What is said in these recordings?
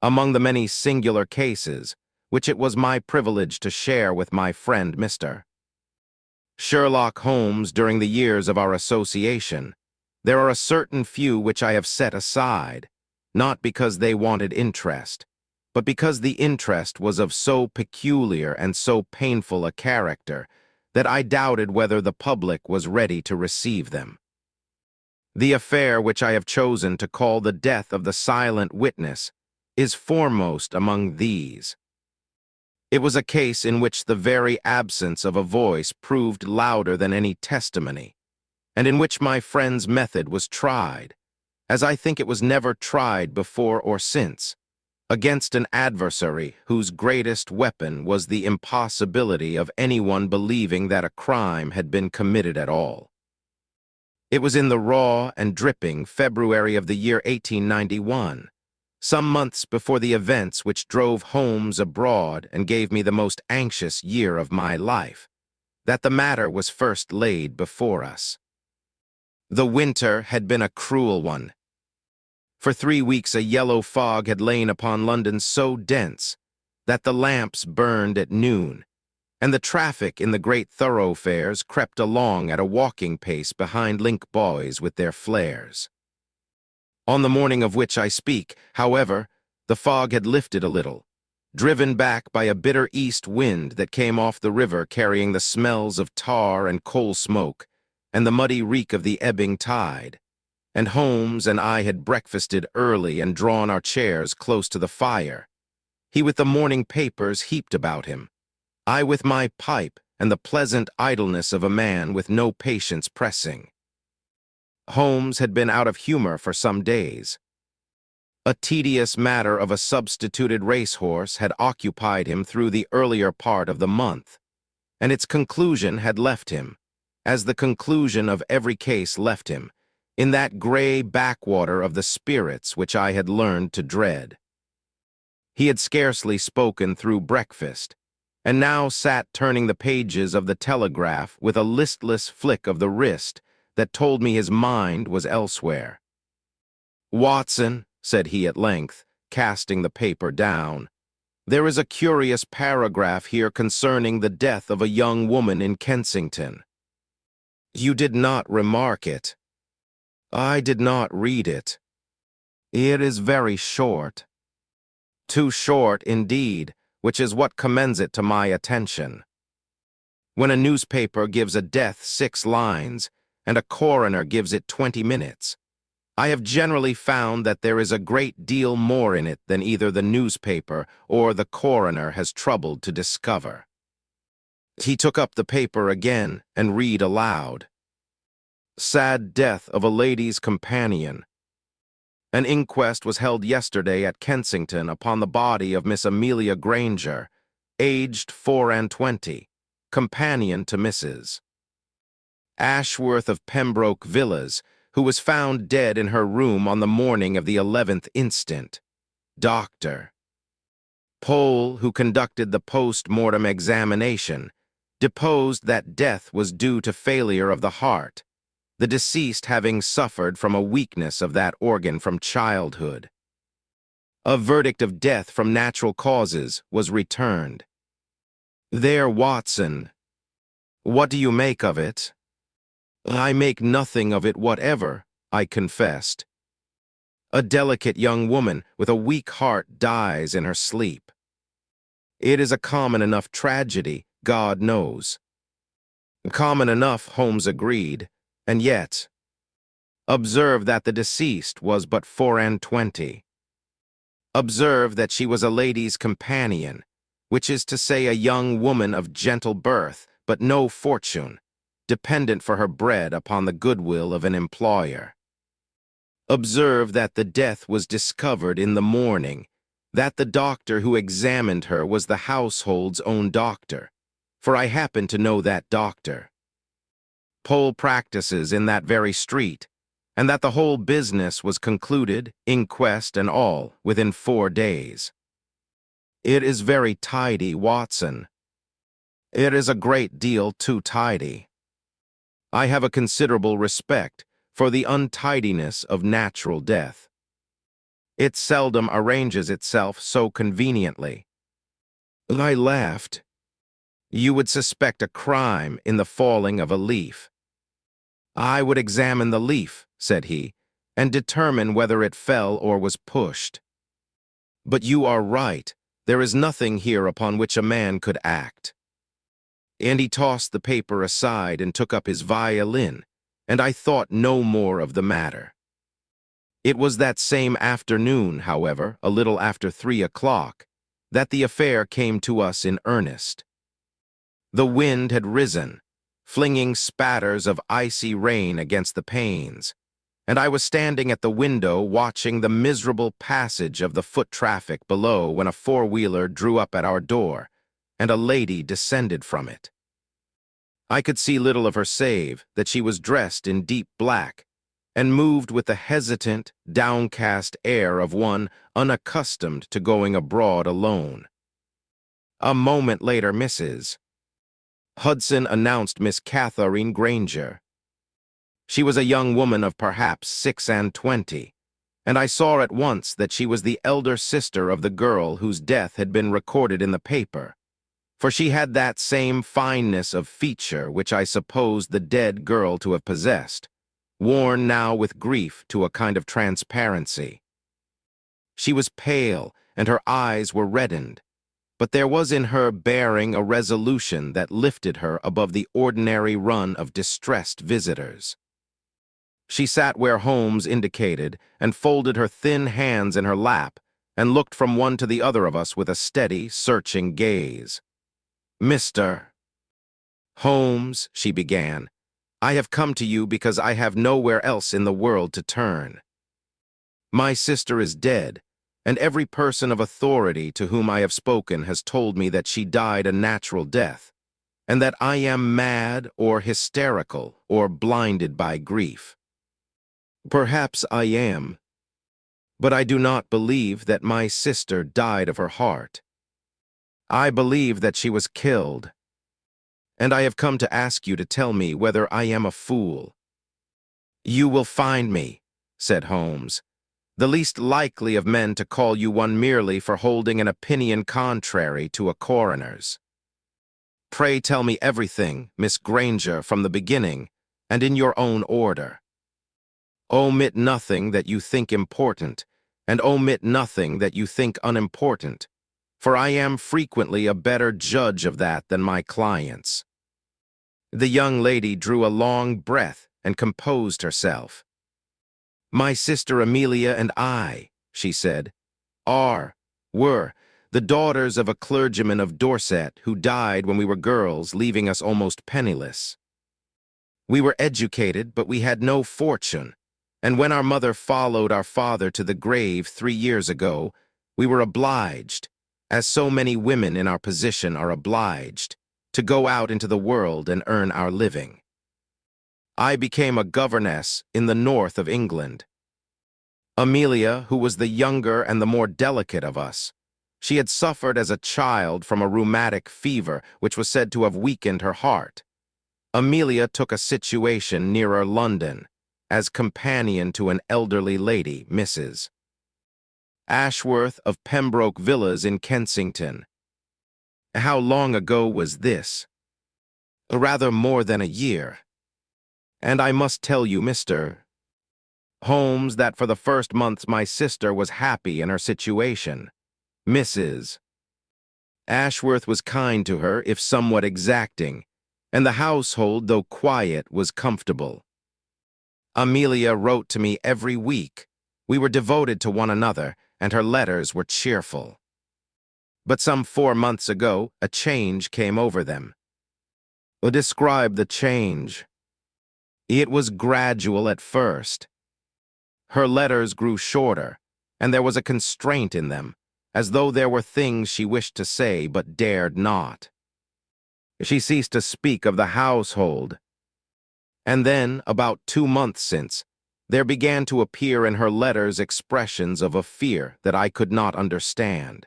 among the many singular cases which it was my privilege to share with my friend Mr. Sherlock Holmes during the years of our association, there are a certain few which I have set aside, not because they wanted interest, but because the interest was of so peculiar and so painful a character that I doubted whether the public was ready to receive them. The affair which I have chosen to call the death of the silent witness is foremost among these. It was a case in which the very absence of a voice proved louder than any testimony, and in which my friend's method was tried, as I think it was never tried before or since, against an adversary whose greatest weapon was the impossibility of anyone believing that a crime had been committed at all. It was in the raw and dripping February of the year 1891, some months before the events which drove Holmes abroad and gave me the most anxious year of my life, that the matter was first laid before us. The winter had been a cruel one. For 3 weeks a yellow fog had lain upon London so dense that the lamps burned at noon, and the traffic in the great thoroughfares crept along at a walking pace behind link boys with their flares. On the morning of which I speak, however, the fog had lifted a little, driven back by a bitter east wind that came off the river carrying the smells of tar and coal smoke and the muddy reek of the ebbing tide, and Holmes and I had breakfasted early and drawn our chairs close to the fire, he with the morning papers heaped about him, I with my pipe and the pleasant idleness of a man with no patience pressing. Holmes had been out of humor for some days. A tedious matter of a substituted racehorse had occupied him through the earlier part of the month, and its conclusion had left him, as the conclusion of every case left him, in that gray backwater of the spirits which I had learned to dread. He had scarcely spoken through breakfast, and now sat turning the pages of the Telegraph with a listless flick of the wrist that told me his mind was elsewhere. "Watson," said he at length, casting the paper down, "there is a curious paragraph here concerning the death of a young woman in Kensington. You did not remark it. I did not read it. It is very short. Too short, indeed, which is what commends it to my attention. When a newspaper gives a death 6 lines, and a coroner gives it 20 minutes, I have generally found that there is a great deal more in it than either the newspaper or the coroner has troubled to discover." He took up the paper again and read aloud. "Sad death of a lady's companion. An inquest was held yesterday at Kensington upon the body of Miss Amelia Granger, aged 24, companion to Mrs. Ashworth of Pembroke Villas, who was found dead in her room on the morning of the 11th instant. Doctor. Pole, who conducted the post-mortem examination, deposed that death was due to failure of the heart, the deceased having suffered from a weakness of that organ from childhood. A verdict of death from natural causes was returned. There, Watson. What do you make of it?" "I make nothing of it whatever," I confessed. "A delicate young woman with a weak heart dies in her sleep. It is a common enough tragedy, God knows." "Common enough," Holmes agreed, "and yet, observe that the deceased was but 24. Observe that she was a lady's companion, which is to say a young woman of gentle birth, but no fortune, dependent for her bread upon the goodwill of an employer. Observe that the death was discovered in the morning, that the doctor who examined her was the household's own doctor, for I happen to know that doctor. Pole practices in that very street, and that the whole business was concluded, inquest and all, within 4 days. It is very tidy, Watson. It is a great deal too tidy. I have a considerable respect for the untidiness of natural death. It seldom arranges itself so conveniently. I laughed. You would suspect a crime in the falling of a leaf. I would examine the leaf, said he, and determine whether it fell or was pushed. But you are right. There is nothing here upon which a man could act. And he tossed the paper aside and took up his violin, and I thought no more of the matter. It was that same afternoon, however, a little after 3 o'clock, that the affair came to us in earnest. The wind had risen, flinging spatters of icy rain against the panes, and I was standing at the window watching the miserable passage of the foot traffic below when a four-wheeler drew up at our door, and a lady descended from it. I could see little of her save that she was dressed in deep black, and moved with the hesitant, downcast air of one unaccustomed to going abroad alone. A moment later, Mrs. Hudson announced Miss Catherine Granger. She was a young woman of perhaps 26, and I saw at once that she was the elder sister of the girl whose death had been recorded in the paper, for she had that same fineness of feature which I supposed the dead girl to have possessed, worn now with grief to a kind of transparency. She was pale, and her eyes were reddened, but there was in her bearing a resolution that lifted her above the ordinary run of distressed visitors. She sat where Holmes indicated, and folded her thin hands in her lap, and looked from one to the other of us with a steady, searching gaze. "Mr. Holmes," she began, "I have come to you because I have nowhere else in the world to turn. My sister is dead, and every person of authority to whom I have spoken has told me that she died a natural death, and that I am mad or hysterical or blinded by grief. Perhaps I am, but I do not believe that my sister died of her heart. I believe that she was killed, and I have come to ask you to tell me whether I am a fool." "You will find me," said Holmes, "the least likely of men to call you one merely for holding an opinion contrary to a coroner's. Pray tell me everything, Miss Granger, from the beginning, and in your own order. Omit nothing that you think important, and omit nothing that you think unimportant, for I am frequently a better judge of that than my clients." The young lady drew a long breath and composed herself. "My sister Amelia and I," she said, were the daughters of a clergyman of Dorset who died when we were girls, leaving us almost penniless. We were educated, but we had no fortune, and when our mother followed our father to the grave 3 years ago, we were obliged, as so many women in our position are obliged, to go out into the world and earn our living. I became a governess in the north of England. Amelia, who was the younger and the more delicate of us, she had suffered as a child from a rheumatic fever which was said to have weakened her heart. Amelia took a situation nearer London, as companion to an elderly lady, Mrs. Ashworth of Pembroke Villas in Kensington. How long ago was this? Rather more than a year. And I must tell you, Mr. Holmes, that for the first months my sister was happy in her situation. Mrs. Ashworth was kind to her, if somewhat exacting, and the household, though quiet, was comfortable. Amelia wrote to me every week. We were devoted to one another, and her letters were cheerful. But some 4 months ago, a change came over them. Describe the change. It was gradual at first. Her letters grew shorter, and there was a constraint in them, as though there were things she wished to say but dared not. She ceased to speak of the household. And then, about 2 months since, there began to appear in her letters expressions of a fear that I could not understand.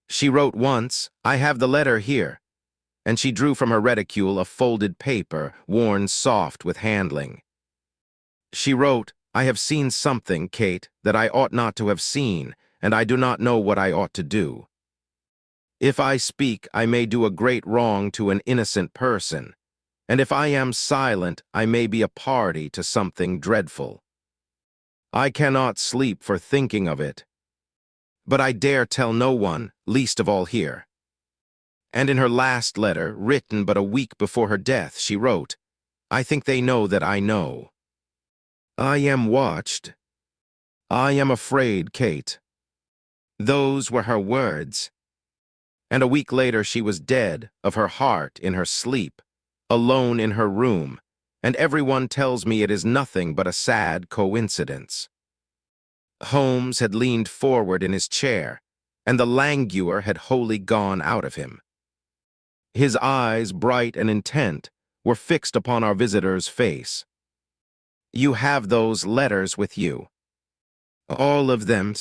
She wrote once, "I have the letter here," and she drew from her reticule a folded paper, worn soft with handling. She wrote, I have seen something, Kate, that I ought not to have seen, and I do not know what I ought to do. If I speak, I may do a great wrong to an innocent person, and if I am silent, I may be a party to something dreadful. I cannot sleep for thinking of it, but I dare tell no one, least of all here. And in her last letter, written but a week before her death, she wrote, I think they know that I know. I am watched. I am afraid, Kate. Those were her words. And a week later she was dead of her heart in her sleep, alone in her room, and everyone tells me it is nothing but a sad coincidence. Holmes had leaned forward in his chair, and the languor had wholly gone out of him. His eyes, bright and intent, were fixed upon our visitor's face. You have those letters with you? All of them?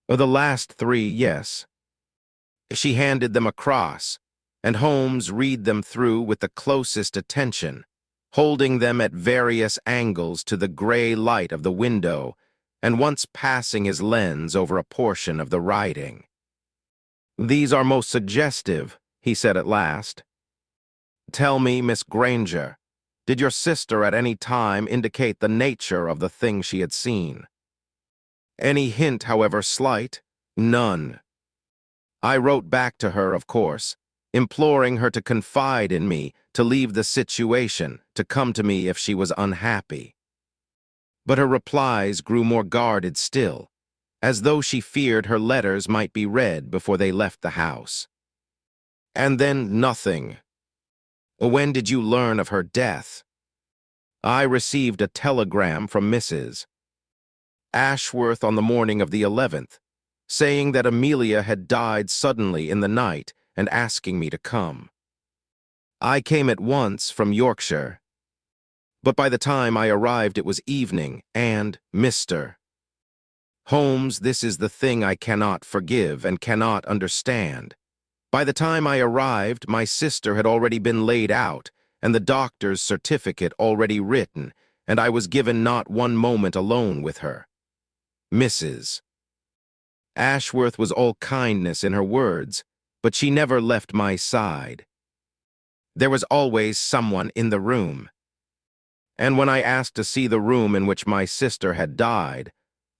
The last 3, yes. She handed them across, and Holmes read them through with the closest attention, holding them at various angles to the gray light of the window, and once passing his lens over a portion of the writing. These are most suggestive, he said at last. Tell me, Miss Granger, did your sister at any time indicate the nature of the thing she had seen? Any hint, however slight? None. I wrote back to her, of course, imploring her to confide in me, to leave the situation, to come to me if she was unhappy. But her replies grew more guarded still, as though she feared her letters might be read before they left the house. And then nothing. When did you learn of her death? I received a telegram from Mrs. Ashworth on the morning of the 11th, saying that Amelia had died suddenly in the night and asking me to come. I came at once from Yorkshire, but by the time I arrived it was evening, and, Mr. Holmes, this is the thing I cannot forgive and cannot understand. By the time I arrived, my sister had already been laid out, and the doctor's certificate already written, and I was given not one moment alone with her. Mrs. Ashworth was all kindness in her words, but she never left my side. There was always someone in the room. And when I asked to see the room in which my sister had died,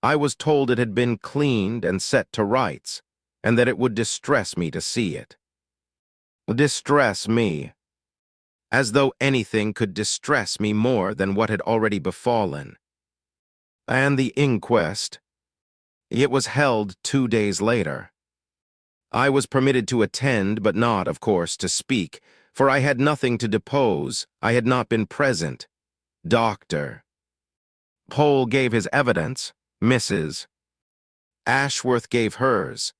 I was told it had been cleaned and set to rights, and that it would distress me to see it. Distress me? As though anything could distress me more than what had already befallen. And the inquest? It was held 2 days later. I was permitted to attend, but not, of course, to speak, for I had nothing to depose. I had not been present. Dr. Pole gave his evidence. Mrs. Ashworth gave hers.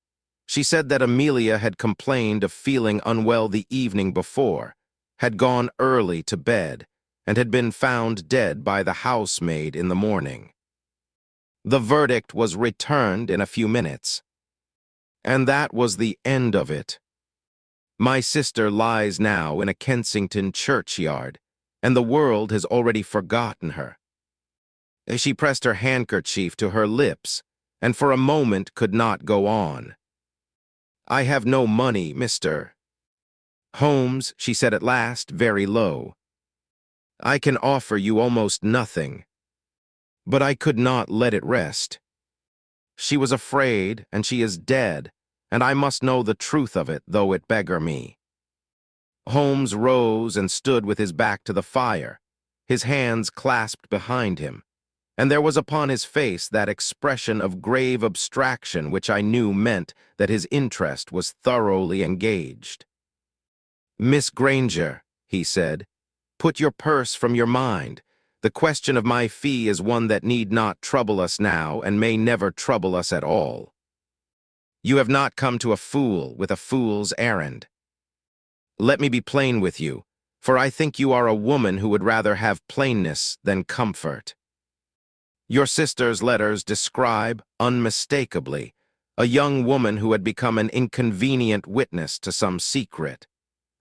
She said that Amelia had complained of feeling unwell the evening before, had gone early to bed, and had been found dead by the housemaid in the morning. The verdict was returned in a few minutes. And that was the end of it. My sister lies now in a Kensington churchyard, and the world has already forgotten her. She pressed her handkerchief to her lips, and for a moment could not go on. I have no money, Mr. Holmes, she said at last, very low. I can offer you almost nothing. But I could not let it rest. She was afraid, and she is dead, and I must know the truth of it, though it beggar me. Holmes rose and stood with his back to the fire, his hands clasped behind him, and there was upon his face that expression of grave abstraction which I knew meant that his interest was thoroughly engaged. Miss Granger, he said, put your purse from your mind. The question of my fee is one that need not trouble us now and may never trouble us at all. You have not come to a fool with a fool's errand. Let me be plain with you, for I think you are a woman who would rather have plainness than comfort. Your sister's letters describe, unmistakably, a young woman who had become an inconvenient witness to some secret,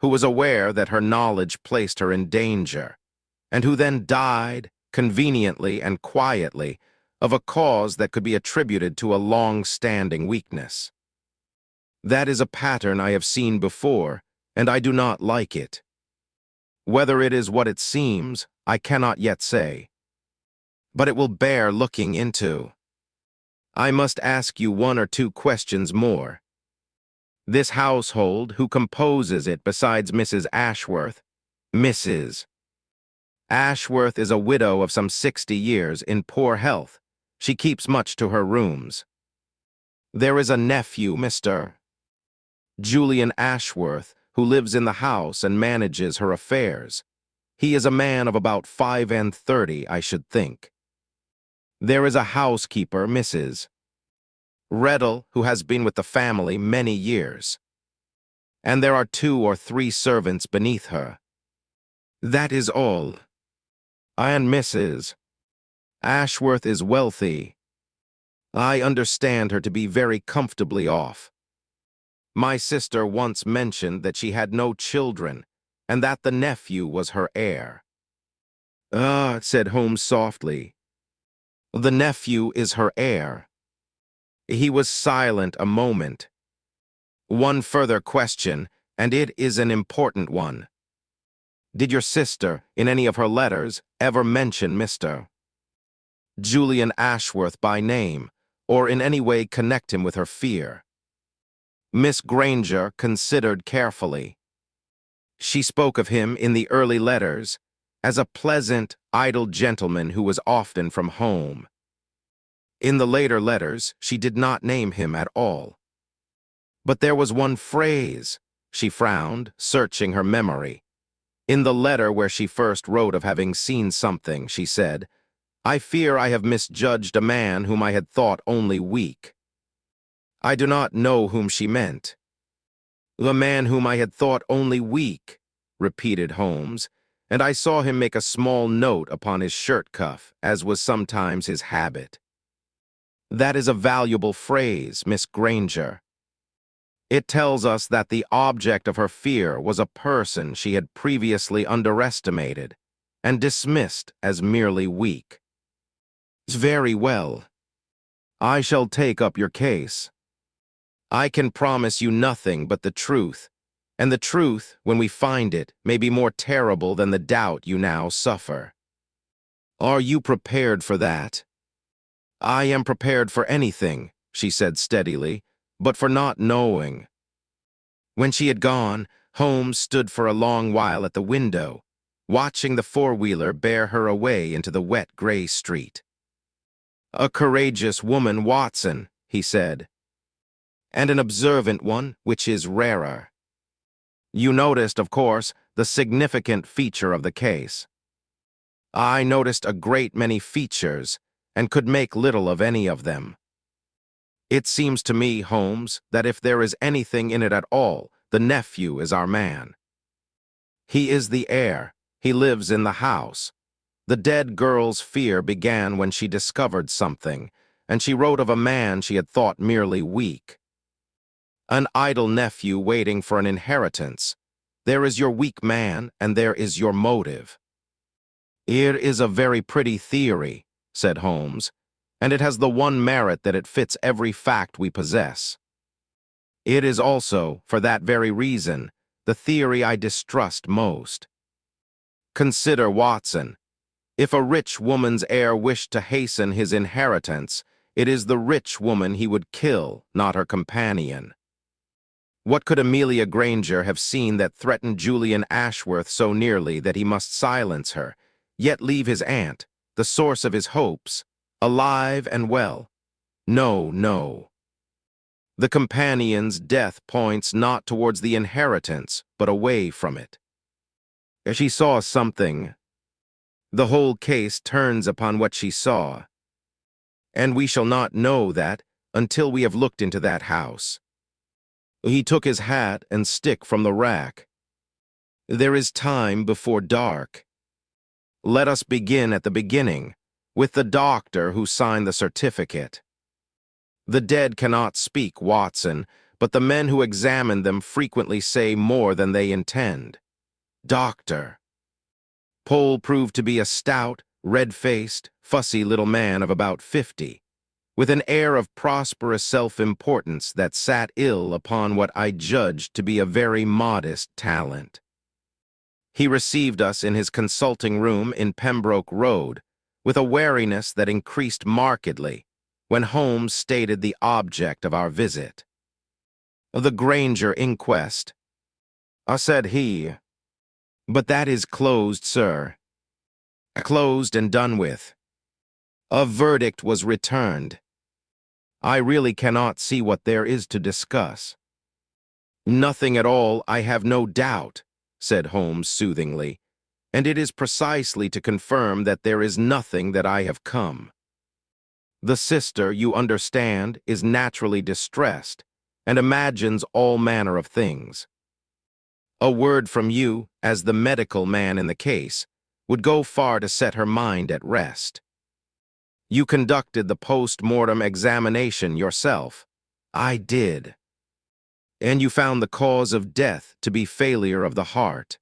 who was aware that her knowledge placed her in danger, and who then died, conveniently and quietly, of a cause that could be attributed to a long-standing weakness. That is a pattern I have seen before, and I do not like it. Whether it is what it seems, I cannot yet say. But it will bear looking into. I must ask you one or two questions more. This household, who composes it besides Mrs. Ashworth? Mrs. Ashworth is a widow of some 60 years, in poor health. She keeps much to her rooms. There is a nephew, Mr. Julian Ashworth, who lives in the house and manages her affairs. He is a man of about 35, I should think. There is a housekeeper, Mrs. Reddle, who has been with the family many years. And there are 2 or 3 servants beneath her. That is all. And Mrs. Ashworth is wealthy. I understand her to be very comfortably off. My sister once mentioned that she had no children, and that the nephew was her heir. Ah, said Holmes softly. The nephew is her heir. He was silent a moment. One further question, and it is an important one. Did your sister, in any of her letters, ever mention Mr. Julian Ashworth by name, or in any way connect him with her fear? Miss Granger considered carefully. She spoke of him in the early letters as a pleasant, idle gentleman who was often from home. In the later letters, she did not name him at all. But there was one phrase. She frowned, searching her memory. In the letter where she first wrote of having seen something, she said, I fear I have misjudged a man whom I had thought only weak. I do not know whom she meant. The man whom I had thought only weak, repeated Holmes, and I saw him make a small note upon his shirt cuff, as was sometimes his habit. That is a valuable phrase, Miss Granger. It tells us that the object of her fear was a person she had previously underestimated and dismissed as merely weak. Very well. I shall take up your case. I can promise you nothing but the truth, and the truth, when we find it, may be more terrible than the doubt you now suffer. Are you prepared for that? I am prepared for anything, she said steadily, but for not knowing. When she had gone, Holmes stood for a long while at the window, watching the four-wheeler bear her away into the wet gray street. A courageous woman, Watson, he said, and an observant one, which is rarer. You noticed, of course, the significant feature of the case. I noticed a great many features, and could make little of any of them. It seems to me, Holmes, that if there is anything in it at all, the nephew is our man. He is the heir. He lives in the house. The dead girl's fear began when she discovered something, and she wrote of a man she had thought merely weak. An idle nephew waiting for an inheritance. There is your weak man, and there is your motive. It is a very pretty theory, said Holmes, and it has the one merit that it fits every fact we possess. It is also, for that very reason, the theory I distrust most. Consider Watson. If a rich woman's heir wished to hasten his inheritance, it is the rich woman he would kill, not her companion. What could Amelia Granger have seen that threatened Julian Ashworth so nearly that he must silence her, yet leave his aunt, the source of his hopes, alive and well? No, no. The companion's death points not towards the inheritance, but away from it. She saw something. The whole case turns upon what she saw. And we shall not know that until we have looked into that house. He took his hat and stick from the rack. There is time before dark. Let us begin at the beginning, with the doctor who signed the certificate. The dead cannot speak, Watson, but the men who examine them frequently say more than they intend. Doctor. Pohl proved to be a stout, red-faced, fussy little man of about 50, with an air of prosperous self-importance that sat ill upon what I judged to be a very modest talent. He received us in his consulting room in Pembroke Road with a wariness that increased markedly when Holmes stated the object of our visit. "The Granger inquest," said he. "But that is closed, sir. Closed and done with. A verdict was returned. I really cannot see what there is to discuss." "Nothing at all, I have no doubt," said Holmes soothingly, "and it is precisely to confirm that there is nothing that I have come. The sister, you understand, is naturally distressed and imagines all manner of things. A word from you, as the medical man in the case, would go far to set her mind at rest. You conducted the post-mortem examination yourself." "I did." "And you found the cause of death to be failure of the heart.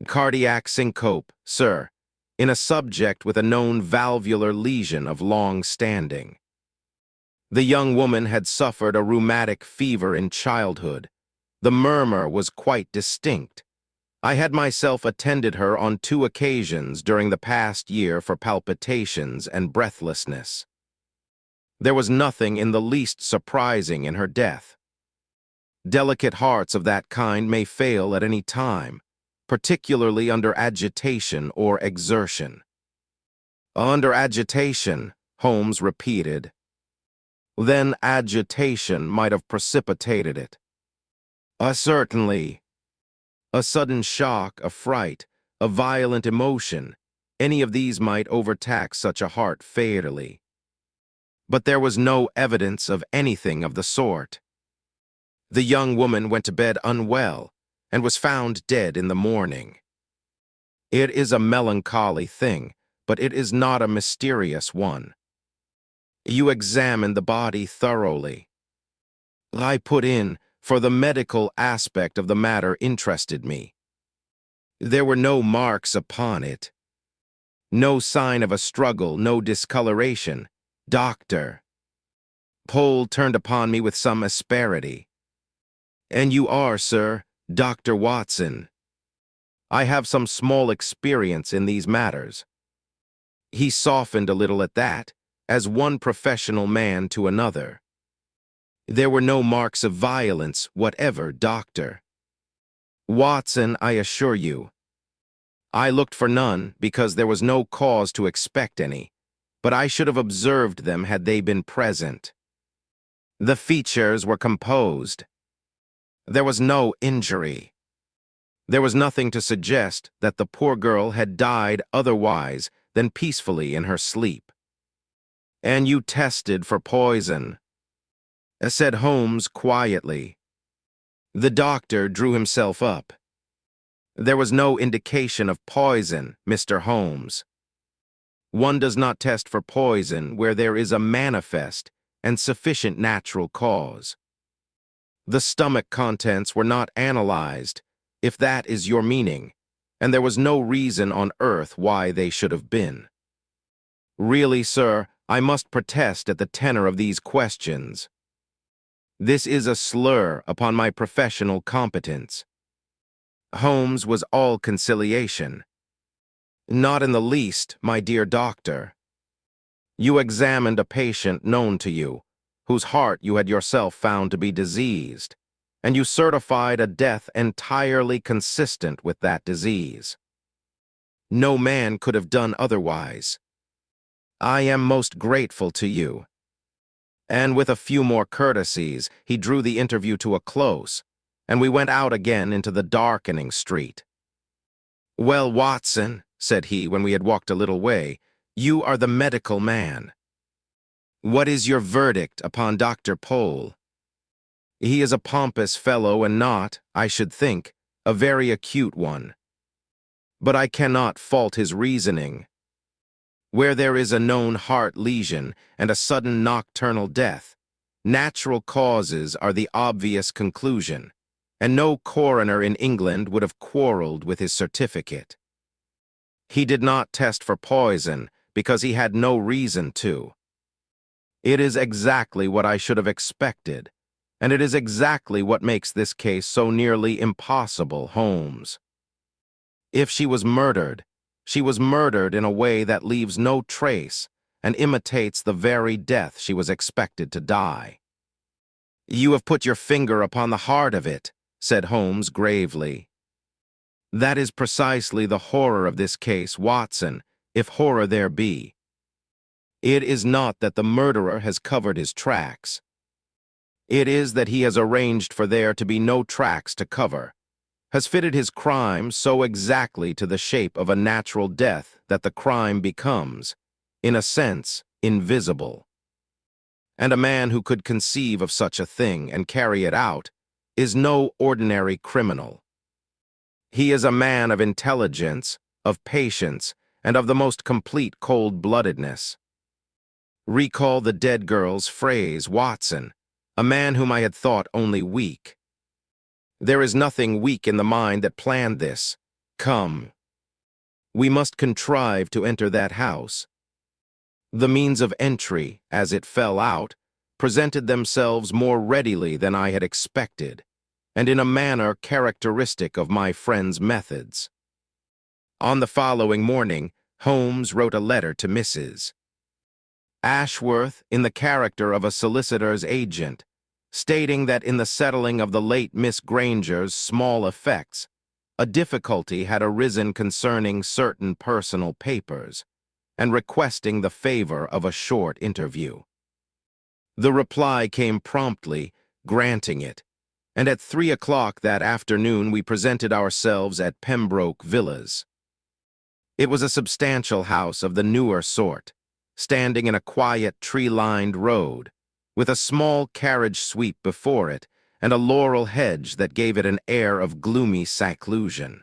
Cardiac syncope, sir, in a subject with a known valvular lesion of long standing. The young woman had suffered a rheumatic fever in childhood. The murmur was quite distinct. I had myself attended her on 2 occasions during the past year for palpitations and breathlessness. There was nothing in the least surprising in her death. Delicate hearts of that kind may fail at any time, particularly under agitation or exertion." "Under agitation," Holmes repeated. "Then agitation might have precipitated it." Certainly. A sudden shock, a fright, a violent emotion, any of these might overtax such a heart fatally. But there was no evidence of anything of the sort. The young woman went to bed unwell and was found dead in the morning. It is a melancholy thing, but it is not a mysterious one. You examined the body thoroughly. I put in, for the medical aspect of the matter interested me. There were no marks upon it. No sign of a struggle, no discoloration. Doctor. Pole turned upon me with some asperity. "And you are, sir, Dr. Watson." "I have some small experience in these matters." He softened a little at that, as one professional man to another. "There were no marks of violence whatever, doctor." "Watson, I assure you. I looked for none because there was no cause to expect any, but I should have observed them had they been present. The features were composed. There was no injury. There was nothing to suggest that the poor girl had died otherwise than peacefully in her sleep." "And you tested for poison," said Holmes quietly. The doctor drew himself up. "There was no indication of poison, Mr. Holmes. One does not test for poison where there is a manifest and sufficient natural cause. The stomach contents were not analyzed, if that is your meaning, and there was no reason on earth why they should have been. Really, sir, I must protest at the tenor of these questions. This is a slur upon my professional competence." Holmes was all conciliation. "Not in the least, my dear doctor. You examined a patient known to you, whose heart you had yourself found to be diseased, and you certified a death entirely consistent with that disease. No man could have done otherwise. I am most grateful to you." And with a few more courtesies, he drew the interview to a close, and we went out again into the darkening street. "Well, Watson," said he when we had walked a little way, "you are the medical man. What is your verdict upon Dr. Pole? He is a pompous fellow and not, I should think, a very acute one. But I cannot fault his reasoning. Where there is a known heart lesion and a sudden nocturnal death, natural causes are the obvious conclusion, and no coroner in England would have quarreled with his certificate. He did not test for poison because he had no reason to. It is exactly what I should have expected, and it is exactly what makes this case so nearly impossible, Holmes. If she was murdered in a way that leaves no trace and imitates the very death she was expected to die. You have put your finger upon the heart of it, said Holmes gravely. That is precisely the horror of this case, Watson, if horror there be. It is not that the murderer has covered his tracks. It is that he has arranged for there to be no tracks to cover, has fitted his crime so exactly to the shape of a natural death that the crime becomes, in a sense, invisible. And a man who could conceive of such a thing and carry it out is no ordinary criminal. He is a man of intelligence, of patience, and of the most complete cold-bloodedness. Recall the dead girl's phrase, Watson, a man whom I had thought only weak. There is nothing weak in the mind that planned this. Come. We must contrive to enter that house. The means of entry, as it fell out, presented themselves more readily than I had expected, and in a manner characteristic of my friend's methods. On the following morning, Holmes wrote a letter to Mrs. Ashworth in the character of a solicitor's agent, stating that in the settling of the late Miss Granger's small effects, a difficulty had arisen concerning certain personal papers, and requesting the favor of a short interview. The reply came promptly, granting it, and at 3 o'clock that afternoon we presented ourselves at Pembroke Villas. It was a substantial house of the newer sort, standing in a quiet tree-lined road, with a small carriage sweep before it and a laurel hedge that gave it an air of gloomy seclusion.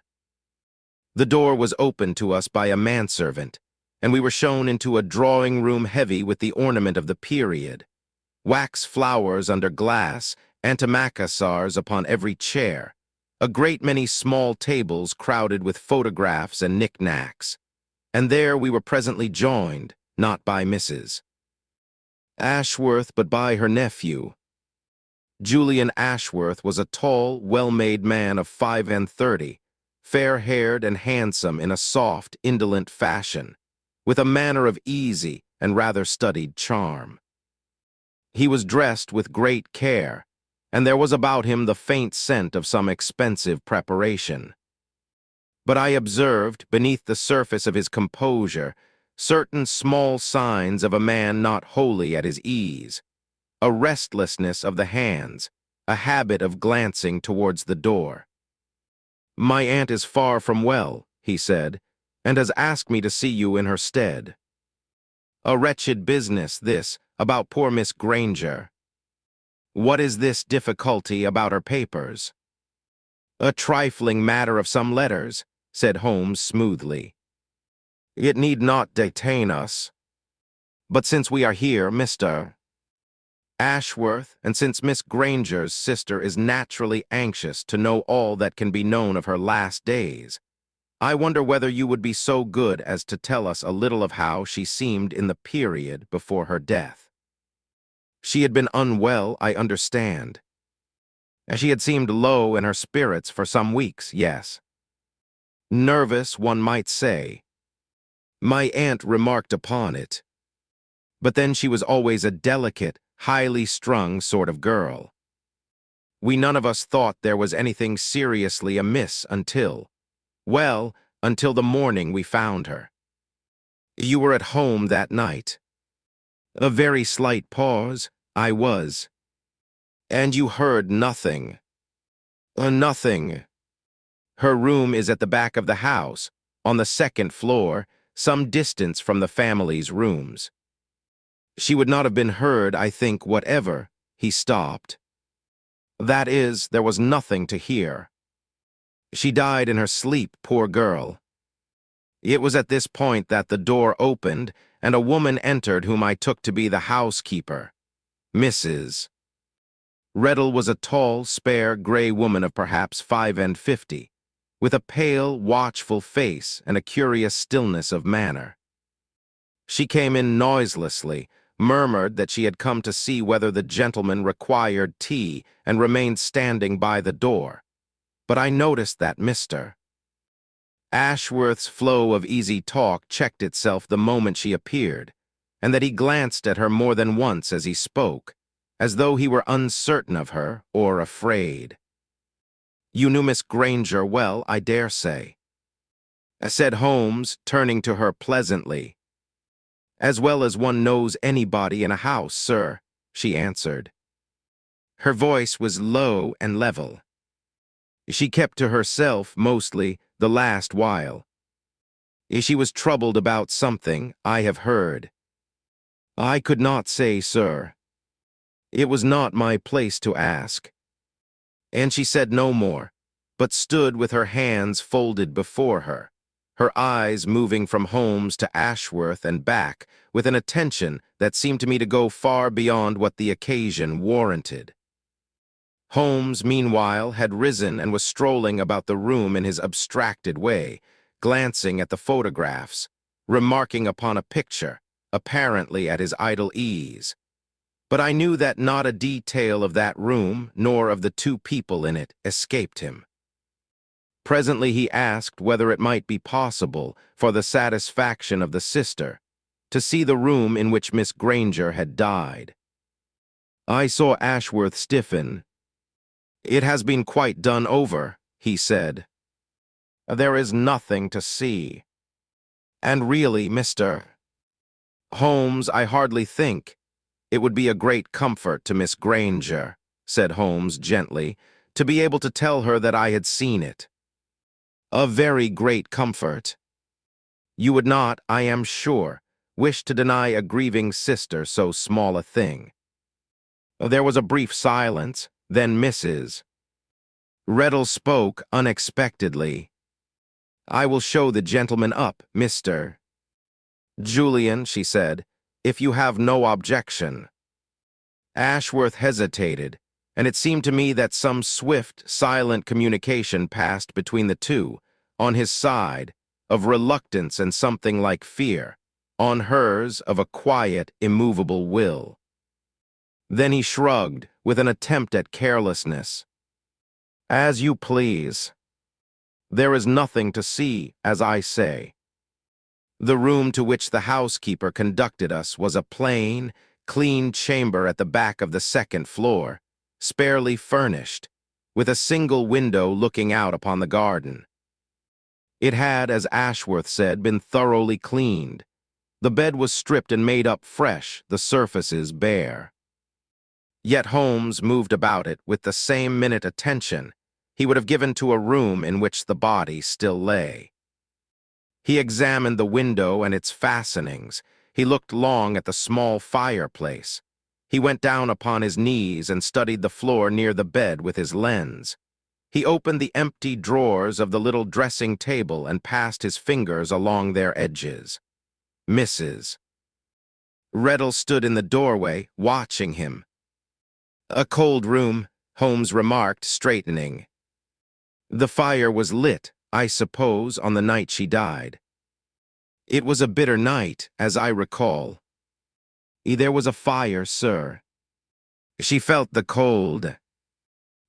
The door was opened to us by a manservant, and we were shown into a drawing-room heavy with the ornament of the period, wax flowers under glass, antimacassars upon every chair, a great many small tables crowded with photographs and knick-knacks, and there we were presently joined, not by Mrs. Ashworth, but by her nephew. Julian Ashworth was a tall, well-made man of 35, fair-haired and handsome in a soft, indolent fashion, with a manner of easy and rather studied charm. He was dressed with great care, and there was about him the faint scent of some expensive preparation. But I observed, beneath the surface of his composure, certain small signs of a man not wholly at his ease, a restlessness of the hands, a habit of glancing towards the door. "My aunt is far from well," he said, "and has asked me to see you in her stead. A wretched business, this, about poor Miss Granger. What is this difficulty about her papers?" "A trifling matter of some letters," said Holmes smoothly. "It need not detain us. But since we are here, Mr. Ashworth, and since Miss Granger's sister is naturally anxious to know all that can be known of her last days, I wonder whether you would be so good as to tell us a little of how she seemed in the period before her death. She had been unwell, I understand. She had seemed low in her spirits for some weeks, yes. Nervous, one might say. My aunt remarked upon it. But then she was always a delicate, highly strung sort of girl. We none of us thought there was anything seriously amiss until the morning we found her. You were at home that night." "A very slight pause. I was." "And you heard nothing?" Nothing. Her room is at the back of the house, on the second floor, some distance from the family's rooms. She would not have been heard, I think, whatever." He stopped. "That is, there was nothing to hear. She died in her sleep, poor girl." It was at this point that the door opened, and a woman entered whom I took to be the housekeeper, Mrs. Reddle was a tall, spare, gray woman of perhaps 55, with a pale, watchful face and a curious stillness of manner. She came in noiselessly, murmured that she had come to see whether the gentleman required tea, and remained standing by the door. But I noticed that Mr. Ashworth's flow of easy talk checked itself the moment she appeared, and that he glanced at her more than once as he spoke, as though he were uncertain of her or afraid. "You knew Miss Granger well, I dare say," said Holmes, turning to her pleasantly. "As well as one knows anybody in a house, sir," she answered. Her voice was low and level. She kept to herself, mostly, the last while. She was troubled about something, I have heard. "I could not say, sir. It was not my place to ask." And she said no more, but stood with her hands folded before her, her eyes moving from Holmes to Ashworth and back with an attention that seemed to me to go far beyond what the occasion warranted. Holmes, meanwhile, had risen and was strolling about the room in his abstracted way, glancing at the photographs, remarking upon a picture, apparently at his idle ease. But I knew that not a detail of that room, nor of the two people in it, escaped him. Presently he asked whether it might be possible, for the satisfaction of the sister, to see the room in which Miss Granger had died. I saw Ashworth stiffen. "It has been quite done over," he said. "There is nothing to see. And really, Mr. Holmes, I hardly think it would be a great comfort to Miss Granger," said Holmes gently, "to be able to tell her that I had seen it. A very great comfort. You would not, I am sure, wish to deny a grieving sister so small a thing." There was a brief silence, then Mrs. Riddle spoke unexpectedly. "I will show the gentleman up, Mr. Julian," she said, "if you have no objection." Ashworth hesitated, and it seemed to me that some swift, silent communication passed between the two, on his side, of reluctance and something like fear, on hers of a quiet, immovable will. Then he shrugged, with an attempt at carelessness. "As you please. There is nothing to see, as I say." The room to which the housekeeper conducted us was a plain, clean chamber at the back of the second floor, sparely furnished, with a single window looking out upon the garden. It had, as Ashworth said, been thoroughly cleaned. The bed was stripped and made up fresh, the surfaces bare. Yet Holmes moved about it with the same minute attention he would have given to a room in which the body still lay. He examined the window and its fastenings. He looked long at the small fireplace. He went down upon his knees and studied the floor near the bed with his lens. He opened the empty drawers of the little dressing table and passed his fingers along their edges. Mrs. Riddle stood in the doorway, watching him. "A cold room," Holmes remarked, straightening. "The fire was lit, I suppose, on the night she died." "It was a bitter night, as I recall." "There was a fire, sir." "She felt the cold."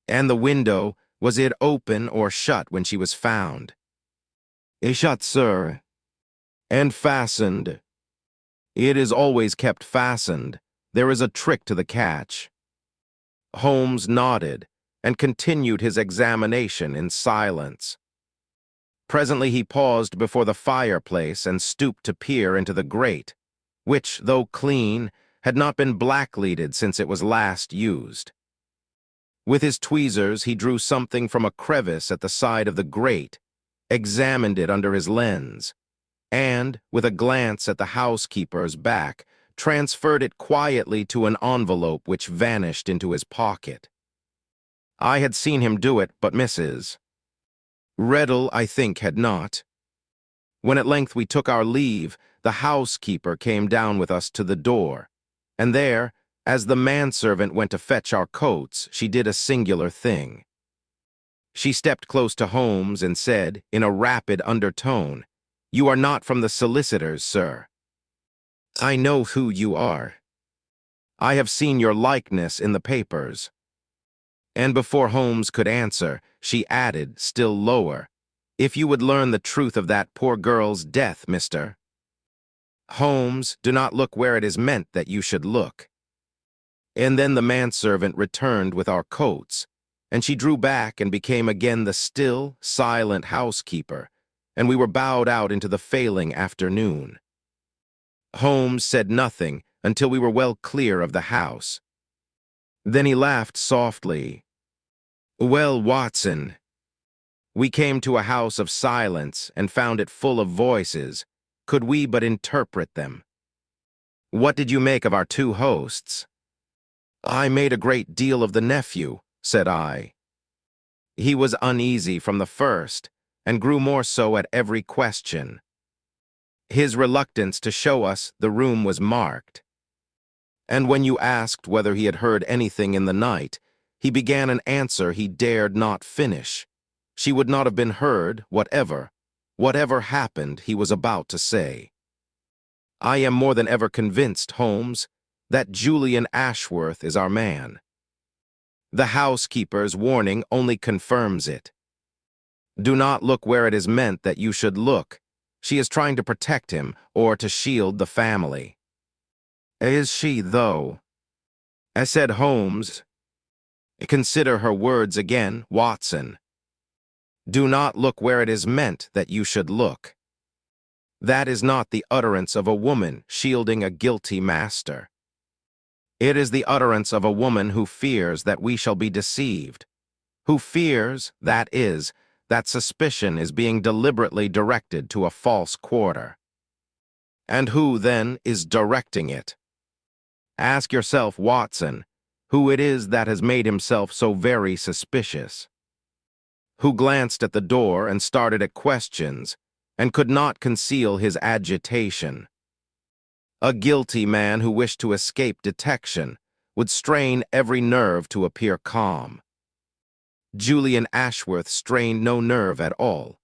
"And the window, was it open or shut when she was found?" "Shut, sir." "And fastened?" "It is always kept fastened. There is a trick to the catch." Holmes nodded and continued his examination in silence. Presently he paused before the fireplace and stooped to peer into the grate, which, though clean, had not been blackleaded since it was last used. With his tweezers he drew something from a crevice at the side of the grate, examined it under his lens, and, with a glance at the housekeeper's back, transferred it quietly to an envelope which vanished into his pocket. I had seen him do it, but Mrs. Riddle, I think, had not. When at length we took our leave, the housekeeper came down with us to the door, and there, as the manservant went to fetch our coats, she did a singular thing. She stepped close to Holmes and said, in a rapid undertone, "You are not from the solicitors, sir." "I know who you are. I have seen your likeness in the papers." And before Holmes could answer, she added, still lower, "If you would learn the truth of that poor girl's death, mister." "Holmes, do not look where it is meant that you should look." And then the manservant returned with our coats, and she drew back and became again the still, silent housekeeper, and we were bowed out into the failing afternoon. Holmes said nothing until we were well clear of the house. Then he laughed softly. "Well, Watson, we came to a house of silence and found it full of voices, could we but interpret them. What did you make of our two hosts?" "I made a great deal of the nephew," said I. "He was uneasy from the first, and grew more so at every question. His reluctance to show us the room was marked. And when you asked whether he had heard anything in the night, he began an answer he dared not finish. She would not have been heard, whatever happened he was about to say. I am more than ever convinced, Holmes, that Julian Ashworth is our man. The housekeeper's warning only confirms it. Do not look where it is meant that you should look. She is trying to protect him or to shield the family." "Is she, though?" said Holmes. "Consider her words again, Watson. Do not look where it is meant that you should look. That is not the utterance of a woman shielding a guilty master. It is the utterance of a woman who fears that we shall be deceived, who fears, that is, that suspicion is being deliberately directed to a false quarter. And who, then, is directing it? Ask yourself, Watson, who it is that has made himself so very suspicious. Who glanced at the door and started at questions, and could not conceal his agitation. A guilty man who wished to escape detection would strain every nerve to appear calm. Julian Ashworth strained no nerve at all.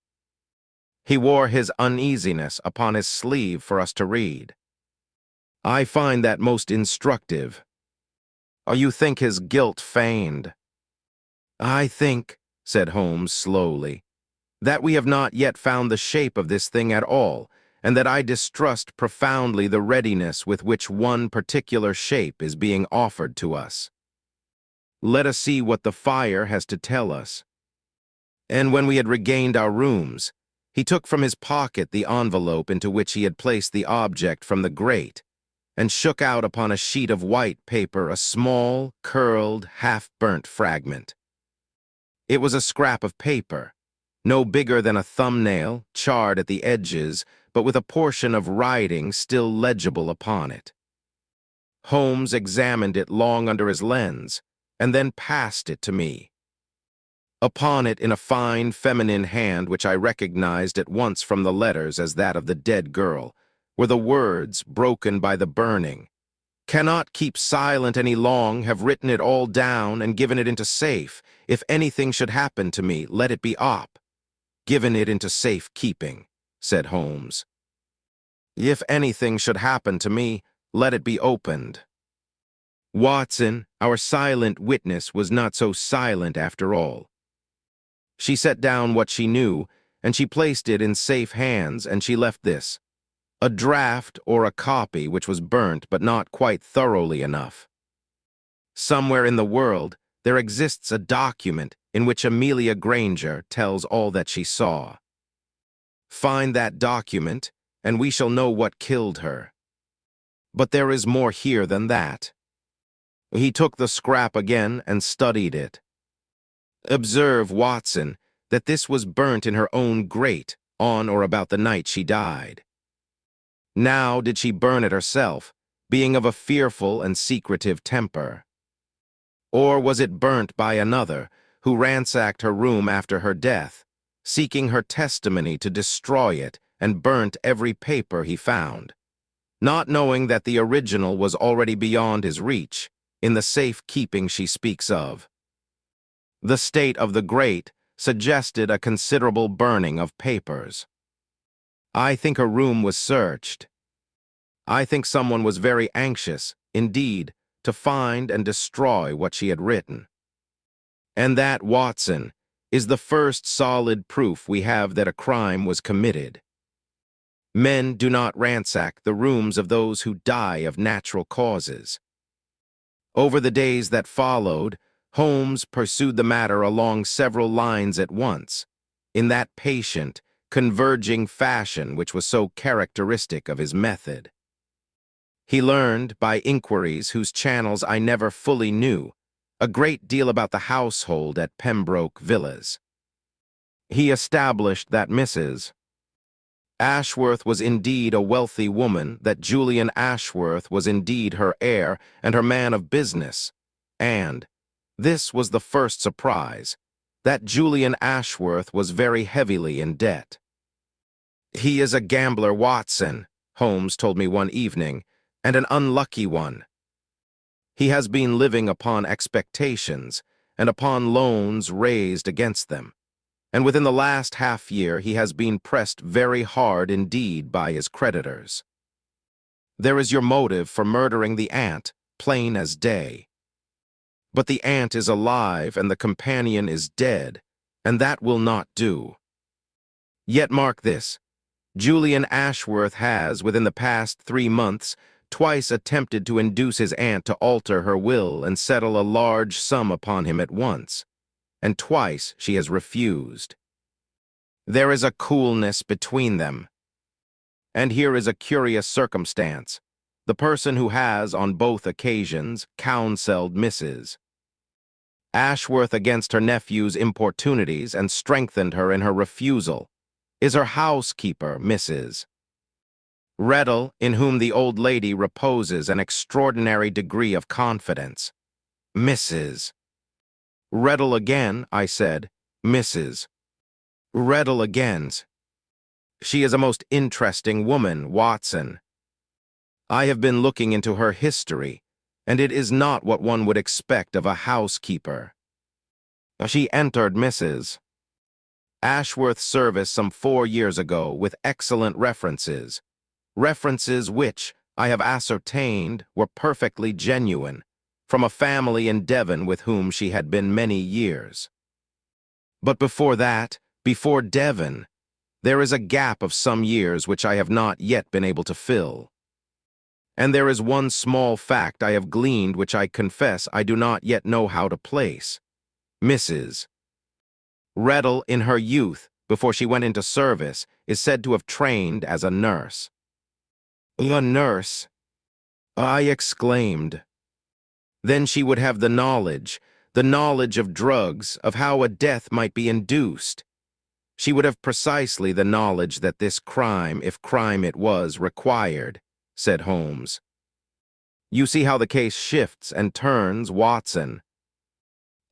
He wore his uneasiness upon his sleeve for us to read. I find that most instructive. Or you think his guilt feigned? "I think," said Holmes slowly, "that we have not yet found the shape of this thing at all, and that I distrust profoundly the readiness with which one particular shape is being offered to us. Let us see what the fire has to tell us." And when we had regained our rooms, he took from his pocket the envelope into which he had placed the object from the grate, and shook out upon a sheet of white paper a small, curled, half-burnt fragment. It was a scrap of paper, no bigger than a thumbnail, charred at the edges, but with a portion of writing still legible upon it. Holmes examined it long under his lens, and then passed it to me. Upon it, in a fine, feminine hand which I recognized at once from the letters as that of the dead girl, were the words, broken by the burning. "Cannot keep silent any long, have written it all down and given it into safe. If anything should happen to me, let it be op. Given it into safe keeping," said Holmes. "If anything should happen to me, let it be opened." Watson, our silent witness, was not so silent after all. She set down what she knew, and she placed it in safe hands, and she left this: a draft or a copy which was burnt but not quite thoroughly enough. Somewhere in the world there exists a document in which Amelia Granger tells all that she saw. Find that document, and we shall know what killed her. But there is more here than that. He took the scrap again and studied it. Observe, Watson, that this was burnt in her own grate on or about the night she died. Now did she burn it herself, being of a fearful and secretive temper? Or was it burnt by another, who ransacked her room after her death, seeking her testimony to destroy it, and burnt every paper he found, not knowing that the original was already beyond his reach, in the safe keeping she speaks of? The state of the grate suggested a considerable burning of papers. I think her room was searched. I think someone was very anxious, indeed, to find and destroy what she had written. And that, Watson, is the first solid proof we have that a crime was committed. Men do not ransack the rooms of those who die of natural causes. Over the days that followed, Holmes pursued the matter along several lines at once, in that patient, converging fashion which was so characteristic of his method. He learned, by inquiries whose channels I never fully knew, a great deal about the household at Pembroke Villas. He established that Mrs. Ashworth was indeed a wealthy woman, that Julian Ashworth was indeed her heir and her man of business, and, this was the first surprise, that Julian Ashworth was very heavily in debt. "He is a gambler, Watson," Holmes told me one evening, "and an unlucky one. He has been living upon expectations and upon loans raised against them, and within the last half-year he has been pressed very hard indeed by his creditors. There is your motive for murdering the aunt, plain as day. But the aunt is alive and the companion is dead, and that will not do. Yet mark this, Julian Ashworth has, within the past 3 months, twice attempted to induce his aunt to alter her will and settle a large sum upon him at once, and twice she has refused. There is a coolness between them. And here is a curious circumstance. The person who has, on both occasions, counseled Mrs. Ashworth against her nephew's importunities and strengthened her in her refusal is her housekeeper, Mrs. Reddle, in whom the old lady reposes an extraordinary degree of confidence. Mrs. Reddle again, I said. Mrs. Reddle again. She is a most interesting woman, Watson. I have been looking into her history, and it is not what one would expect of a housekeeper. She entered Mrs. Ashworth's service some 4 years ago with excellent references which, I have ascertained, were perfectly genuine, from a family in Devon with whom she had been many years. But before that, before Devon, there is a gap of some years which I have not yet been able to fill. And there is one small fact I have gleaned which I confess I do not yet know how to place. Mrs. Reddle, in her youth, before she went into service, is said to have trained as a nurse. A nurse? I exclaimed. Then she would have the knowledge of drugs, of how a death might be induced. She would have precisely the knowledge that this crime, if crime it was, required, said Holmes. You see how the case shifts and turns, Watson.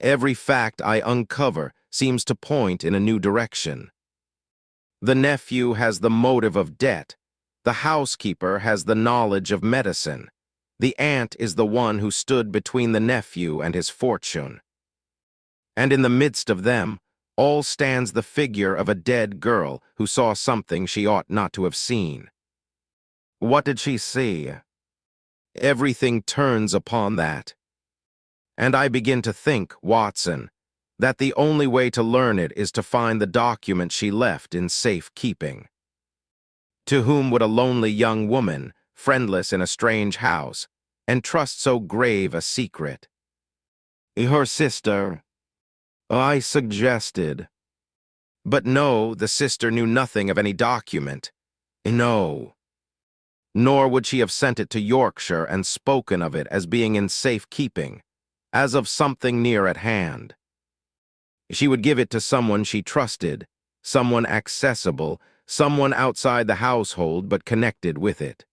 Every fact I uncover seems to point in a new direction. The nephew has the motive of debt. The housekeeper has the knowledge of medicine. The aunt is the one who stood between the nephew and his fortune. And in the midst of them, all stands the figure of a dead girl who saw something she ought not to have seen. What did she see? Everything turns upon that. And I begin to think, Watson, that the only way to learn it is to find the document she left in safe keeping. To whom would a lonely young woman, friendless in a strange house, entrust so grave a secret? Her sister, I suggested. But no, the sister knew nothing of any document. No. Nor would she have sent it to Yorkshire and spoken of it as being in safe keeping, as of something near at hand. She would give it to someone she trusted, someone accessible, someone outside the household but connected with it.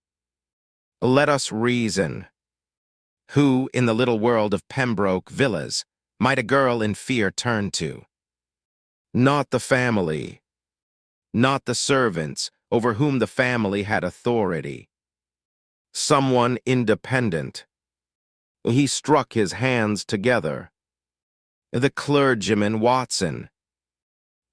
Let us reason. Who, in the little world of Pembroke Villas, might a girl in fear turn to? Not the family. Not the servants, over whom the family had authority. Someone independent. He struck his hands together. The clergyman, Watson.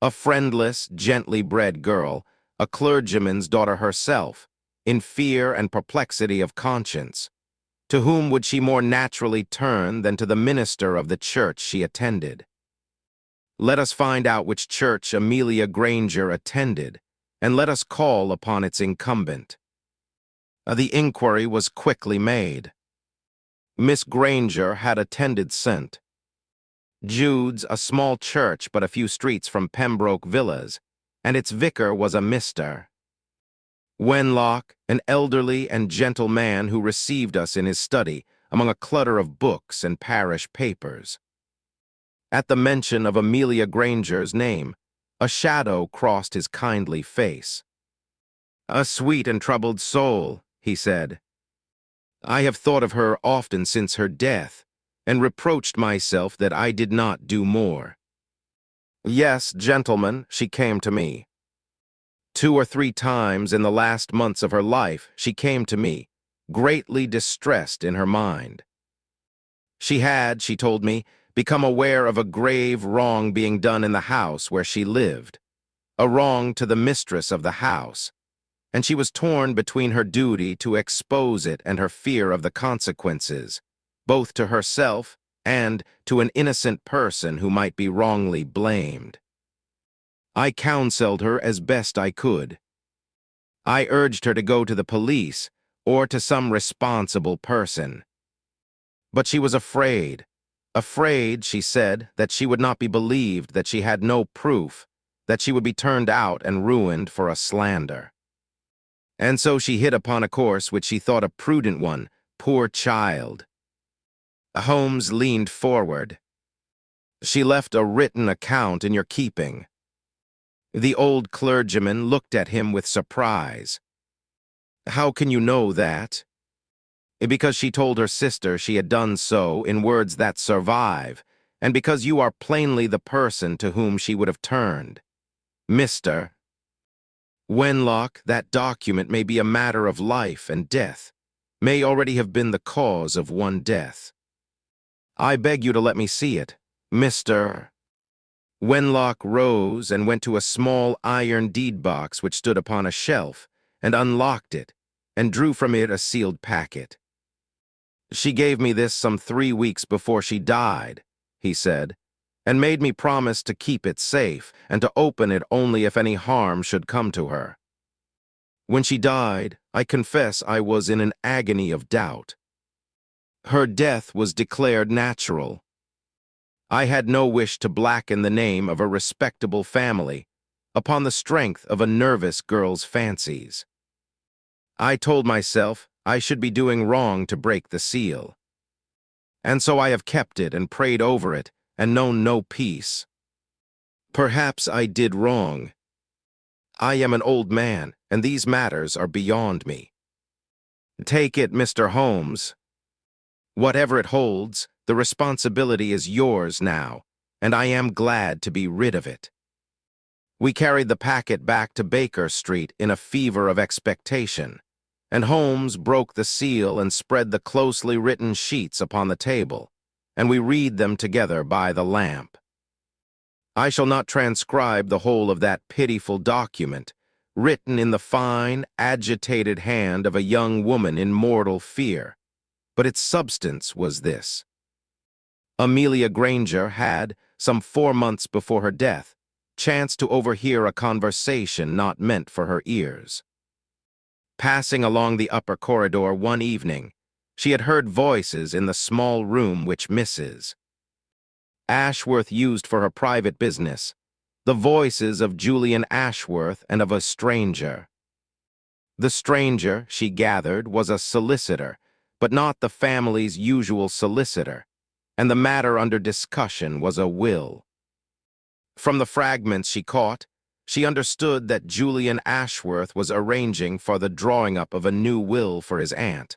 A friendless, gently bred girl, a clergyman's daughter herself, in fear and perplexity of conscience. To whom would she more naturally turn than to the minister of the church she attended? Let us find out which church Amelia Granger attended, and let us call upon its incumbent. The inquiry was quickly made. Miss Granger had attended St. Jude's, a small church but a few streets from Pembroke Villas, and its vicar was a Mr. Wenlock, an elderly and gentle man who received us in his study among a clutter of books and parish papers. At the mention of Amelia Granger's name, a shadow crossed his kindly face. "A sweet and troubled soul," he said. "I have thought of her often since her death, and reproached myself that I did not do more. Yes, gentlemen, she came to me. 2 or 3 times in the last months of her life she came to me, greatly distressed in her mind. She had, she told me, become aware of a grave wrong being done in the house where she lived, a wrong to the mistress of the house, and she was torn between her duty to expose it and her fear of the consequences, both to herself and to an innocent person who might be wrongly blamed. I counseled her as best I could. I urged her to go to the police or to some responsible person. But she was afraid, she said, that she would not be believed, that she had no proof, that she would be turned out and ruined for a slander. And so she hit upon a course which she thought a prudent one, poor child." Holmes leaned forward. "She left a written account in your keeping." The old clergyman looked at him with surprise. "How can you know that?" "Because she told her sister she had done so in words that survive, and because you are plainly the person to whom she would have turned. Mr. Wenlock, that document may be a matter of life and death, may already have been the cause of one death. I beg you to let me see it, Mr. Wenlock rose and went to a small iron deed box which stood upon a shelf, and unlocked it, and drew from it a sealed packet. "She gave me this some 3 weeks before she died," he said, "and made me promise to keep it safe, and to open it only if any harm should come to her. When she died, I confess I was in an agony of doubt. Her death was declared natural. I had no wish to blacken the name of a respectable family upon the strength of a nervous girl's fancies. I told myself I should be doing wrong to break the seal. And so I have kept it and prayed over it and known no peace. Perhaps I did wrong. I am an old man, and these matters are beyond me. Take it, Mr. Holmes. Whatever it holds, the responsibility is yours now, and I am glad to be rid of it." We carried the packet back to Baker Street in a fever of expectation, and Holmes broke the seal and spread the closely written sheets upon the table, and we read them together by the lamp. I shall not transcribe the whole of that pitiful document, written in the fine, agitated hand of a young woman in mortal fear, but its substance was this. Amelia Granger had, some 4 months before her death, chanced to overhear a conversation not meant for her ears. Passing along the upper corridor one evening, she had heard voices in the small room which Mrs. Ashworth used for her private business, the voices of Julian Ashworth and of a stranger. The stranger, she gathered, was a solicitor, but not the family's usual solicitor, and the matter under discussion was a will. From the fragments she caught, she understood that Julian Ashworth was arranging for the drawing up of a new will for his aunt,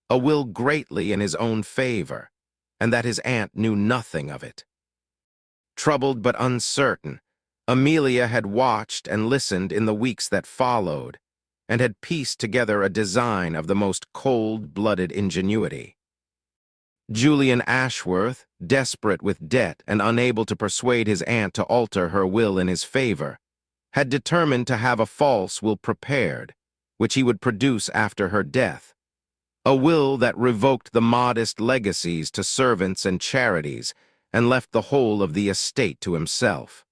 a will greatly in his own favor, and that his aunt knew nothing of it. Troubled but uncertain, Amelia had watched and listened in the weeks that followed, and had pieced together a design of the most cold-blooded ingenuity. Julian Ashworth, desperate with debt and unable to persuade his aunt to alter her will in his favor, had determined to have a false will prepared, which he would produce after her death, a will that revoked the modest legacies to servants and charities and left the whole of the estate to himself.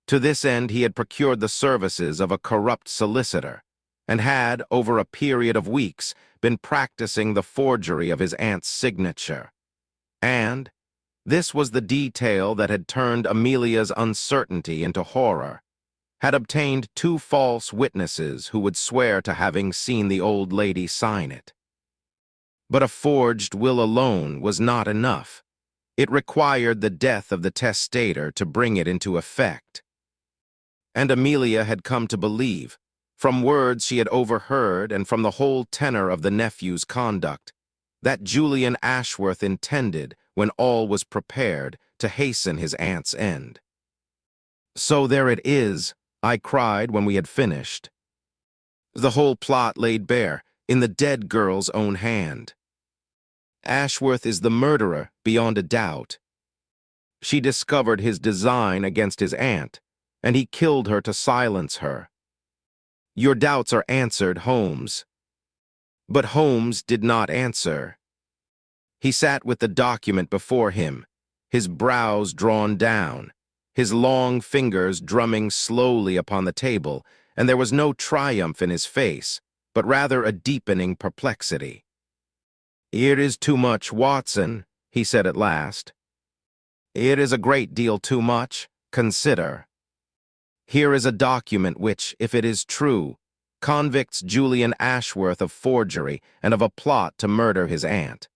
To this end he had procured the services of a corrupt solicitor, and had, over a period of weeks, been practicing the forgery of his aunt's signature. And this was the detail that had turned Amelia's uncertainty into horror, had obtained 2 false witnesses who would swear to having seen the old lady sign it. But a forged will alone was not enough. It required the death of the testator to bring it into effect. And Amelia had come to believe, from words she had overheard and from the whole tenor of the nephew's conduct, that Julian Ashworth intended, when all was prepared, to hasten his aunt's end. "So there it is," I cried when we had finished. "The whole plot laid bare, in the dead girl's own hand. Ashworth is the murderer, beyond a doubt. She discovered his design against his aunt, and he killed her to silence her. Your doubts are answered, Holmes." But Holmes did not answer. He sat with the document before him, his brows drawn down, his long fingers drumming slowly upon the table, and there was no triumph in his face, but rather a deepening perplexity. "It is too much, Watson," he said at last. "It is a great deal too much. Consider. Here is a document which, if it is true, convicts Julian Ashworth of forgery and of a plot to murder his aunt.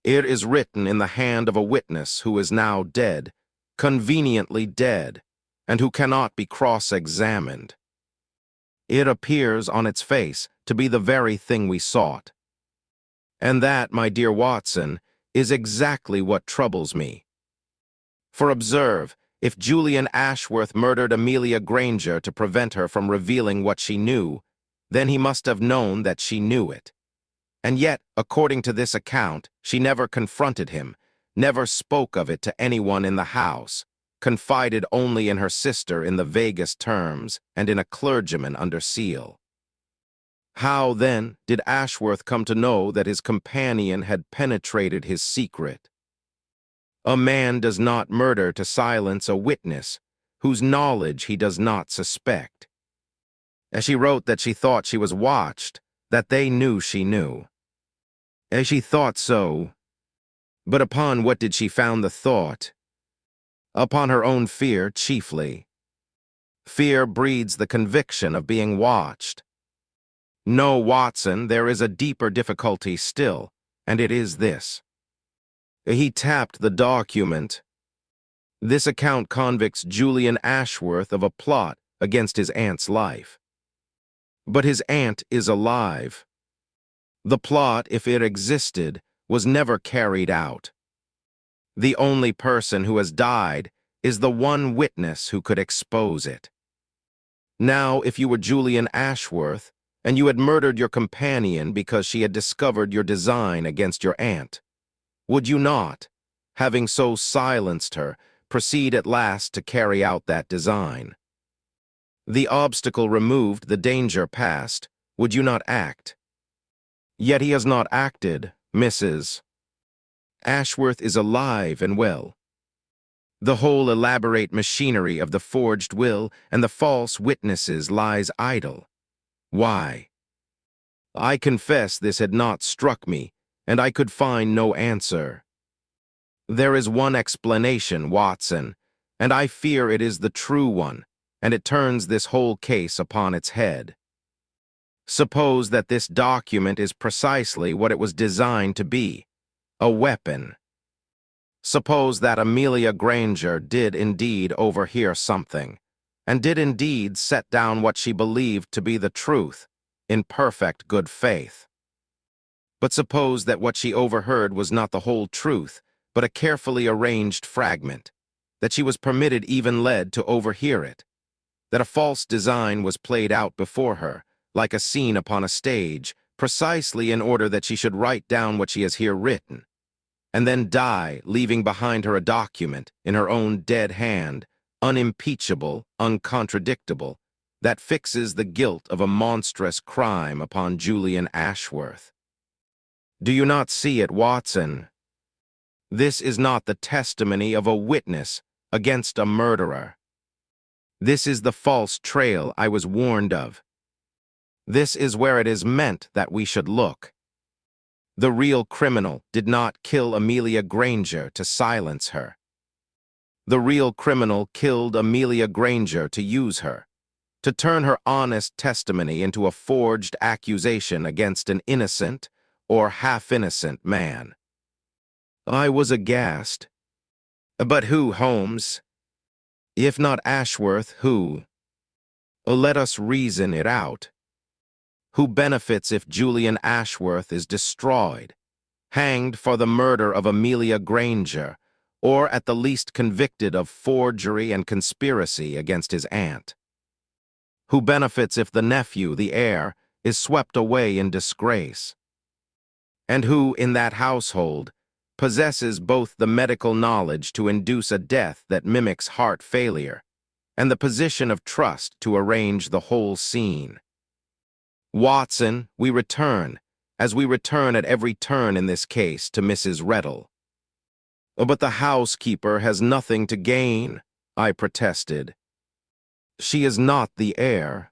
It is written in the hand of a witness who is now dead, conveniently dead, and who cannot be cross-examined. It appears on its face to be the very thing we sought. And that, my dear Watson, is exactly what troubles me. For observe, if Julian Ashworth murdered Amelia Granger to prevent her from revealing what she knew, then he must have known that she knew it. And yet, according to this account, she never confronted him, never spoke of it to anyone in the house, confided only in her sister in the vaguest terms, and in a clergyman under seal. How, then, did Ashworth come to know that his companion had penetrated his secret? A man does not murder to silence a witness whose knowledge he does not suspect. As she wrote that she thought she was watched, that they knew she knew. As she thought so, but upon what did she found the thought? Upon her own fear, chiefly. Fear breeds the conviction of being watched. No, Watson, there is a deeper difficulty still, and it is this. He tapped the document. This account convicts Julian Ashworth of a plot against his aunt's life. But his aunt is alive. The plot, if it existed, was never carried out. The only person who has died is the one witness who could expose it. Now, if you were Julian Ashworth, and you had murdered your companion because she had discovered your design against your aunt, would you not, having so silenced her, proceed at last to carry out that design? The obstacle removed, the danger past, would you not act? Yet he has not acted, Mrs. Ashworth is alive and well. The whole elaborate machinery of the forged will and the false witnesses lies idle. Why? I confess this had not struck me, and I could find no answer. There is one explanation, Watson, and I fear it is the true one, and it turns this whole case upon its head. Suppose that this document is precisely what it was designed to be, a weapon. Suppose that Amelia Granger did indeed overhear something, and did indeed set down what she believed to be the truth, in perfect good faith. But suppose that what she overheard was not the whole truth, but a carefully arranged fragment, that she was permitted, even led, to overhear it, that a false design was played out before her, like a scene upon a stage, precisely in order that she should write down what she has here written, and then die, leaving behind her a document in her own dead hand, unimpeachable, uncontradictable, that fixes the guilt of a monstrous crime upon Julian Ashworth. Do you not see it, Watson? This is not the testimony of a witness against a murderer. This is the false trail I was warned of. This is where it is meant that we should look. The real criminal did not kill Amelia Granger to silence her. The real criminal killed Amelia Granger to use her, to turn her honest testimony into a forged accusation against an innocent or half-innocent man. I was aghast. But who, Holmes? If not Ashworth, who? Let us reason it out. Who benefits if Julian Ashworth is destroyed, hanged for the murder of Amelia Granger, or at the least convicted of forgery and conspiracy against his aunt? Who benefits if the nephew, the heir, is swept away in disgrace? And who, in that household, possesses both the medical knowledge to induce a death that mimics heart failure, and the position of trust to arrange the whole scene? Watson, we return, as we return at every turn in this case, to Mrs. Reddle. But the housekeeper has nothing to gain, I protested. She is not the heir.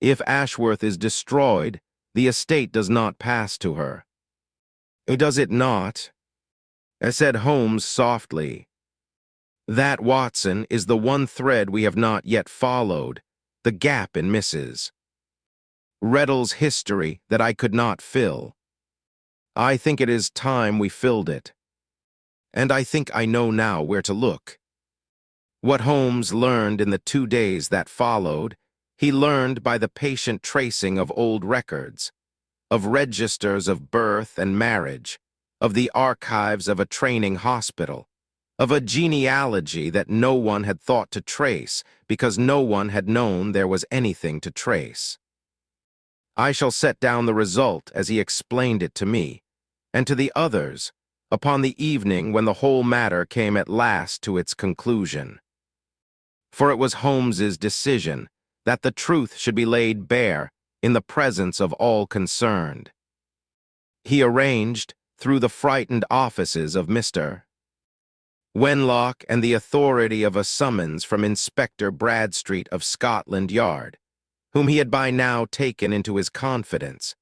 If Ashworth is destroyed, the estate does not pass to her. Does it not? Said Holmes softly. That, Watson, is the one thread we have not yet followed, the gap in Mrs. Reddle's history that I could not fill. I think it is time we filled it. And I think I know now where to look. What Holmes learned in the 2 days that followed, he learned by the patient tracing of old records, of registers of birth and marriage, of the archives of a training hospital, of a genealogy that no one had thought to trace because no one had known there was anything to trace. I shall set down the result as he explained it to me, and to the others, upon the evening when the whole matter came at last to its conclusion. For it was Holmes's decision that the truth should be laid bare in the presence of all concerned. He arranged, through the frightened offices of Mr. Wenlock and the authority of a summons from Inspector Bradstreet of Scotland Yard, whom he had by now taken into his confidence,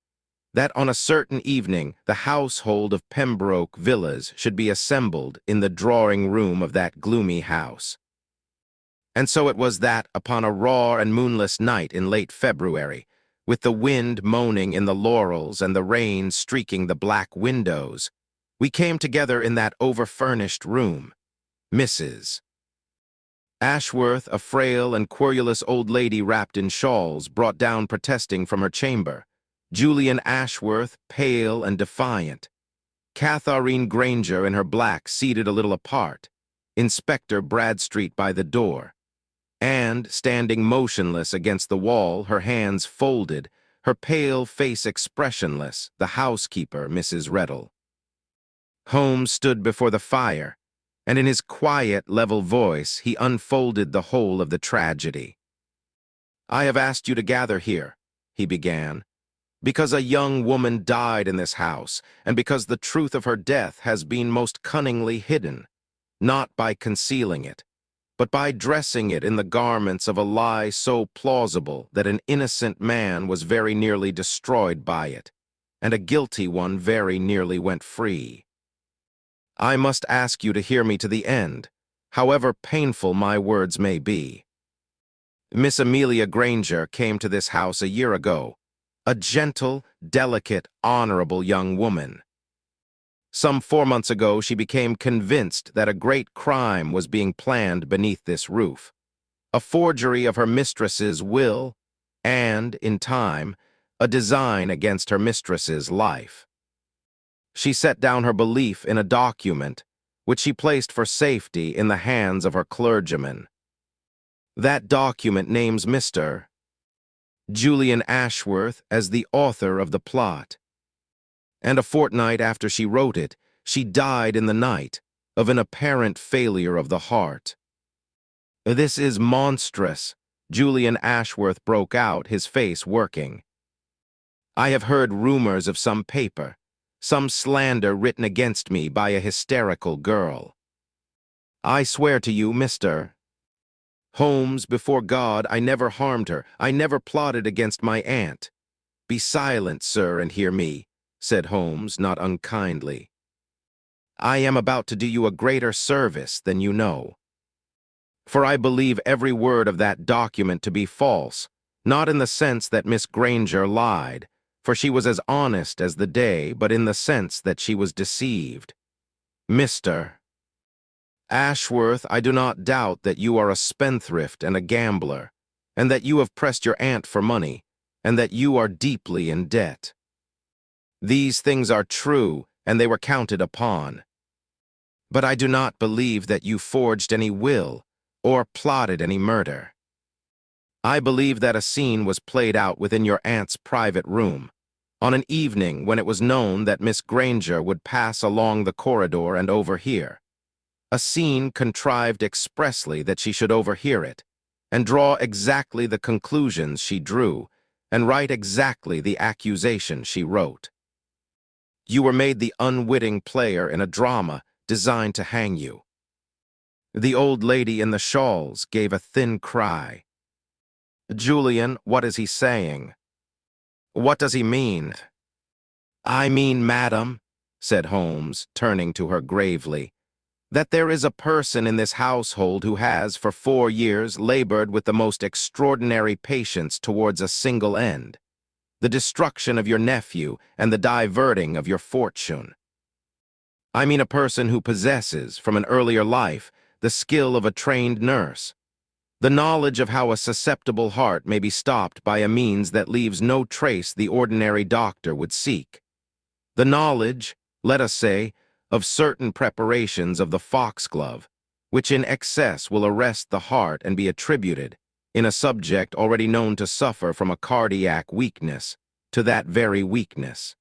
that on a certain evening the household of Pembroke Villas should be assembled in the drawing-room of that gloomy house. And so it was that, upon a raw and moonless night in late February, with the wind moaning in the laurels and the rain streaking the black windows, we came together in that over-furnished room. Mrs. Ashworth, a frail and querulous old lady wrapped in shawls, brought down protesting from her chamber. Julian Ashworth, pale and defiant. Catharine Granger in her black, seated a little apart. Inspector Bradstreet by the door. And, standing motionless against the wall, her hands folded, her pale face expressionless, the housekeeper, Mrs. Reddle. Holmes stood before the fire, and in his quiet, level voice he unfolded the whole of the tragedy. "I have asked you to gather here," he began, "because a young woman died in this house, and because the truth of her death has been most cunningly hidden, not by concealing it, but by dressing it in the garments of a lie so plausible that an innocent man was very nearly destroyed by it, and a guilty one very nearly went free. I must ask you to hear me to the end, however painful my words may be. Miss Amelia Granger came to this house a year ago, a gentle, delicate, honorable young woman. Some 4 months ago she became convinced that a great crime was being planned beneath this roof, a forgery of her mistress's will, and, in time, a design against her mistress's life. She set down her belief in a document, which she placed for safety in the hands of her clergyman. That document names Mr. Julian Ashworth as the author of the plot. And a fortnight after she wrote it, she died in the night of an apparent failure of the heart. "This is monstrous," Julian Ashworth broke out, his face working. "I have heard rumors of some paper, some slander written against me by a hysterical girl. I swear to you, Mr. Holmes, before God, I never harmed her. I never plotted against my aunt." "Be silent, sir, and hear me," said Holmes, not unkindly. "I am about to do you a greater service than you know. For I believe every word of that document to be false, not in the sense that Miss Granger lied, for she was as honest as the day, but in the sense that she was deceived. Mr. Ashworth, I do not doubt that you are a spendthrift and a gambler, and that you have pressed your aunt for money, and that you are deeply in debt. These things are true, and they were counted upon. But I do not believe that you forged any will or plotted any murder. I believe that a scene was played out within your aunt's private room, on an evening when it was known that Miss Granger would pass along the corridor and overhear. A scene contrived expressly that she should overhear it, and draw exactly the conclusions she drew, and write exactly the accusation she wrote. You were made the unwitting player in a drama designed to hang you." The old lady in the shawls gave a thin cry. "Julian, what is he saying? What does he mean?" "I mean, madam," said Holmes, turning to her gravely, "that there is a person in this household who has, for 4 years, labored with the most extraordinary patience towards a single end, the destruction of your nephew and the diverting of your fortune. I mean a person who possesses, from an earlier life, the skill of a trained nurse, the knowledge of how a susceptible heart may be stopped by a means that leaves no trace the ordinary doctor would seek, the knowledge, let us say, of certain preparations of the foxglove, which in excess will arrest the heart and be attributed, in a subject already known to suffer from a cardiac weakness, to that very weakness.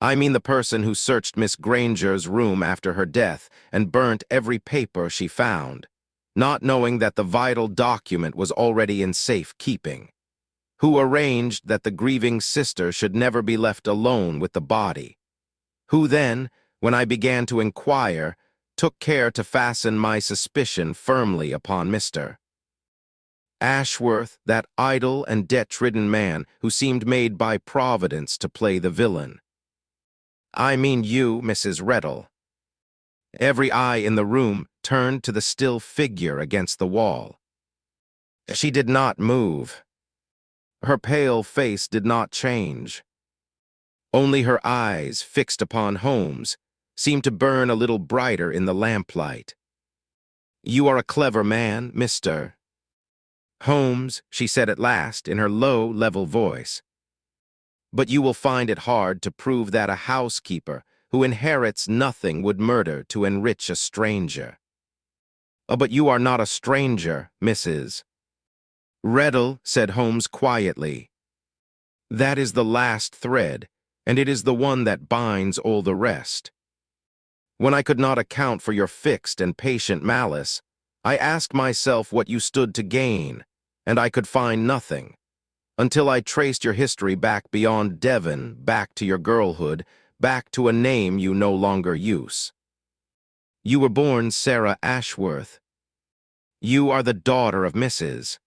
I mean the person who searched Miss Granger's room after her death and burnt every paper she found, not knowing that the vital document was already in safe keeping, who arranged that the grieving sister should never be left alone with the body, who then, when I began to inquire, took care to fasten my suspicion firmly upon Mr. Ashworth, that idle and debt-ridden man who seemed made by Providence to play the villain. I mean you, Mrs. Reddle." Every eye in the room turned to the still figure against the wall. She did not move. Her pale face did not change. Only her eyes, fixed upon Holmes, seemed to burn a little brighter in the lamplight. "You are a clever man, Mr. Holmes," she said at last in her low, level voice. "But you will find it hard to prove that a housekeeper who inherits nothing would murder to enrich a stranger." But you are not a stranger, Mrs. Reddle," said Holmes quietly. "That is the last thread, and it is the one that binds all the rest. When I could not account for your fixed and patient malice, I asked myself what you stood to gain, and I could find nothing, until I traced your history back beyond Devon, back to your girlhood, back to a name you no longer use. You were born Sarah Ashworth. You are the daughter of Mrs.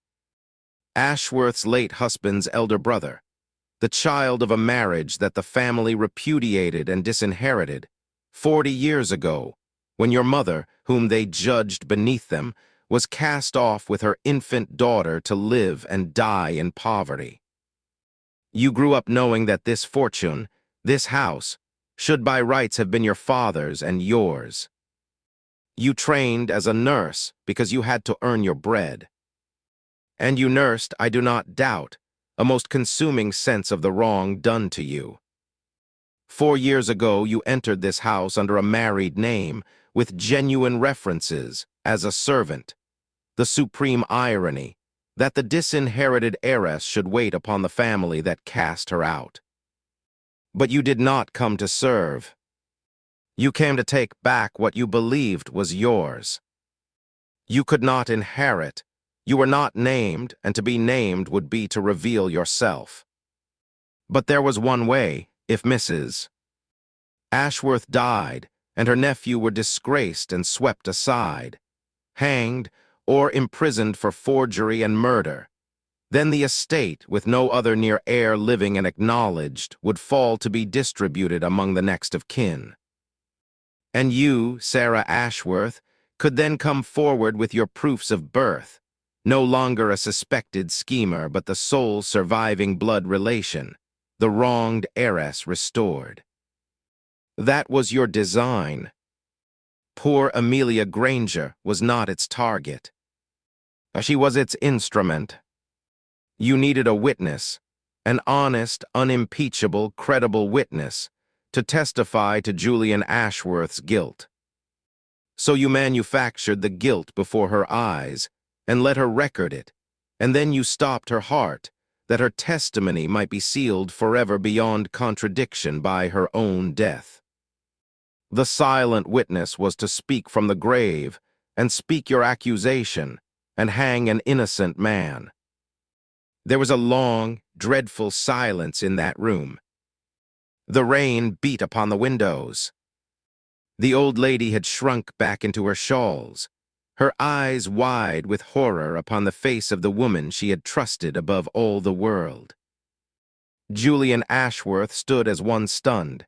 Ashworth's late husband's elder brother, the child of a marriage that the family repudiated and disinherited 40 years ago, when your mother, whom they judged beneath them, was cast off with her infant daughter to live and die in poverty. You grew up knowing that this fortune, this house, should by rights have been your father's and yours. You trained as a nurse because you had to earn your bread. And you nursed, I do not doubt, a most consuming sense of the wrong done to you. 4 years ago, you entered this house under a married name, with genuine references, as a servant. The supreme irony, that the disinherited heiress should wait upon the family that cast her out. But you did not come to serve. You came to take back what you believed was yours. You could not inherit. You were not named, and to be named would be to reveal yourself. But there was one way, if Mrs. Ashworth died, and her nephew were disgraced and swept aside, hanged, or imprisoned for forgery and murder, then the estate, with no other near heir living and acknowledged, would fall to be distributed among the next of kin. And you, Sarah Ashworth, could then come forward with your proofs of birth, no longer a suspected schemer, but the sole surviving blood relation, the wronged heiress restored. That was your design. Poor Amelia Granger was not its target. She was its instrument. You needed a witness, an honest, unimpeachable, credible witness, to testify to Julian Ashworth's guilt. So you manufactured the guilt before her eyes, and let her record it, and then you stopped her heart, that her testimony might be sealed forever beyond contradiction by her own death. The silent witness was to speak from the grave, and speak your accusation, and hang an innocent man. There was a long, dreadful silence in that room. The rain beat upon the windows. The old lady had shrunk back into her shawls, her eyes wide with horror upon the face of the woman she had trusted above all the world. Julian Ashworth stood as one stunned,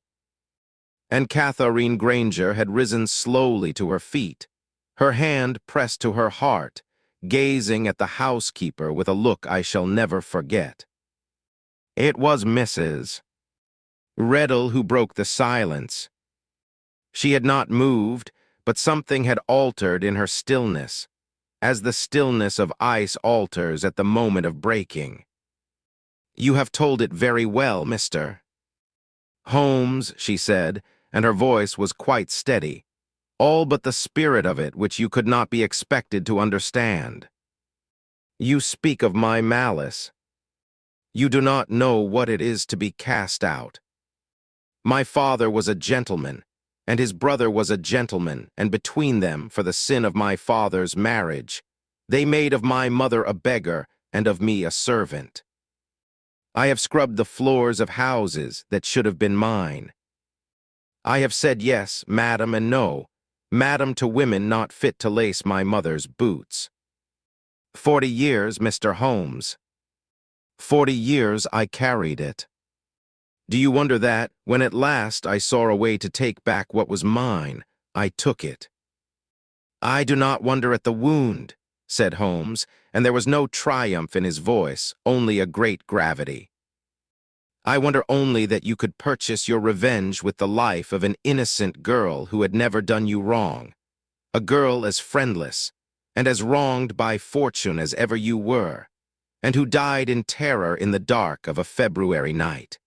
and Catherine Granger had risen slowly to her feet, her hand pressed to her heart, gazing at the housekeeper with a look I shall never forget. It was Mrs. Reddle who broke the silence. She had not moved, but something had altered in her stillness, as the stillness of ice alters at the moment of breaking. "You have told it very well, Mr. Holmes," she said, and her voice was quite steady, all but the spirit of it which you could not be expected to understand. "You speak of my malice. You do not know what it is to be cast out. My father was a gentleman, and his brother was a gentleman, and between them, for the sin of my father's marriage, they made of my mother a beggar, and of me a servant. I have scrubbed the floors of houses that should have been mine. I have said yes, madam, and no, madam, to women not fit to lace my mother's boots. 40 years, Mr. Holmes. 40 years I carried it. Do you wonder that, when at last I saw a way to take back what was mine, I took it? I do not wonder at the wound," said Holmes, and there was no triumph in his voice, only a great gravity. "I wonder only that you could purchase your revenge with the life of an innocent girl who had never done you wrong, a girl as friendless and as wronged by fortune as ever you were, and who died in terror in the dark of a February night."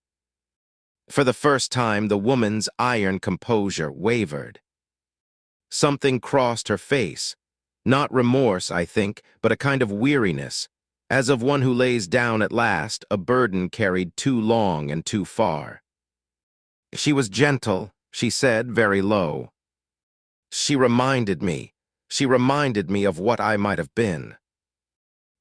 For the first time, the woman's iron composure wavered. Something crossed her face, not remorse, I think, but a kind of weariness, as of one who lays down at last a burden carried too long and too far. "She was gentle," she said very low. She reminded me of what I might have been."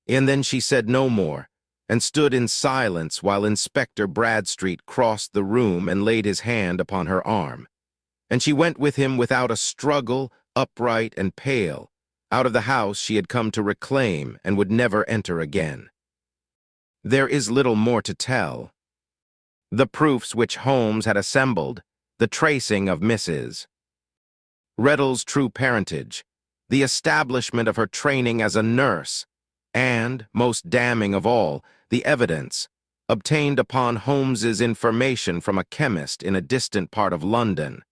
And then she said no more, and stood in silence while Inspector Bradstreet crossed the room and laid his hand upon her arm. And she went with him without a struggle, upright and pale, out of the house she had come to reclaim and would never enter again. There is little more to tell. The proofs which Holmes had assembled, the tracing of Mrs. Reddle's true parentage, the establishment of her training as a nurse, and, most damning of all, the evidence, obtained upon Holmes's information from a chemist in a distant part of London,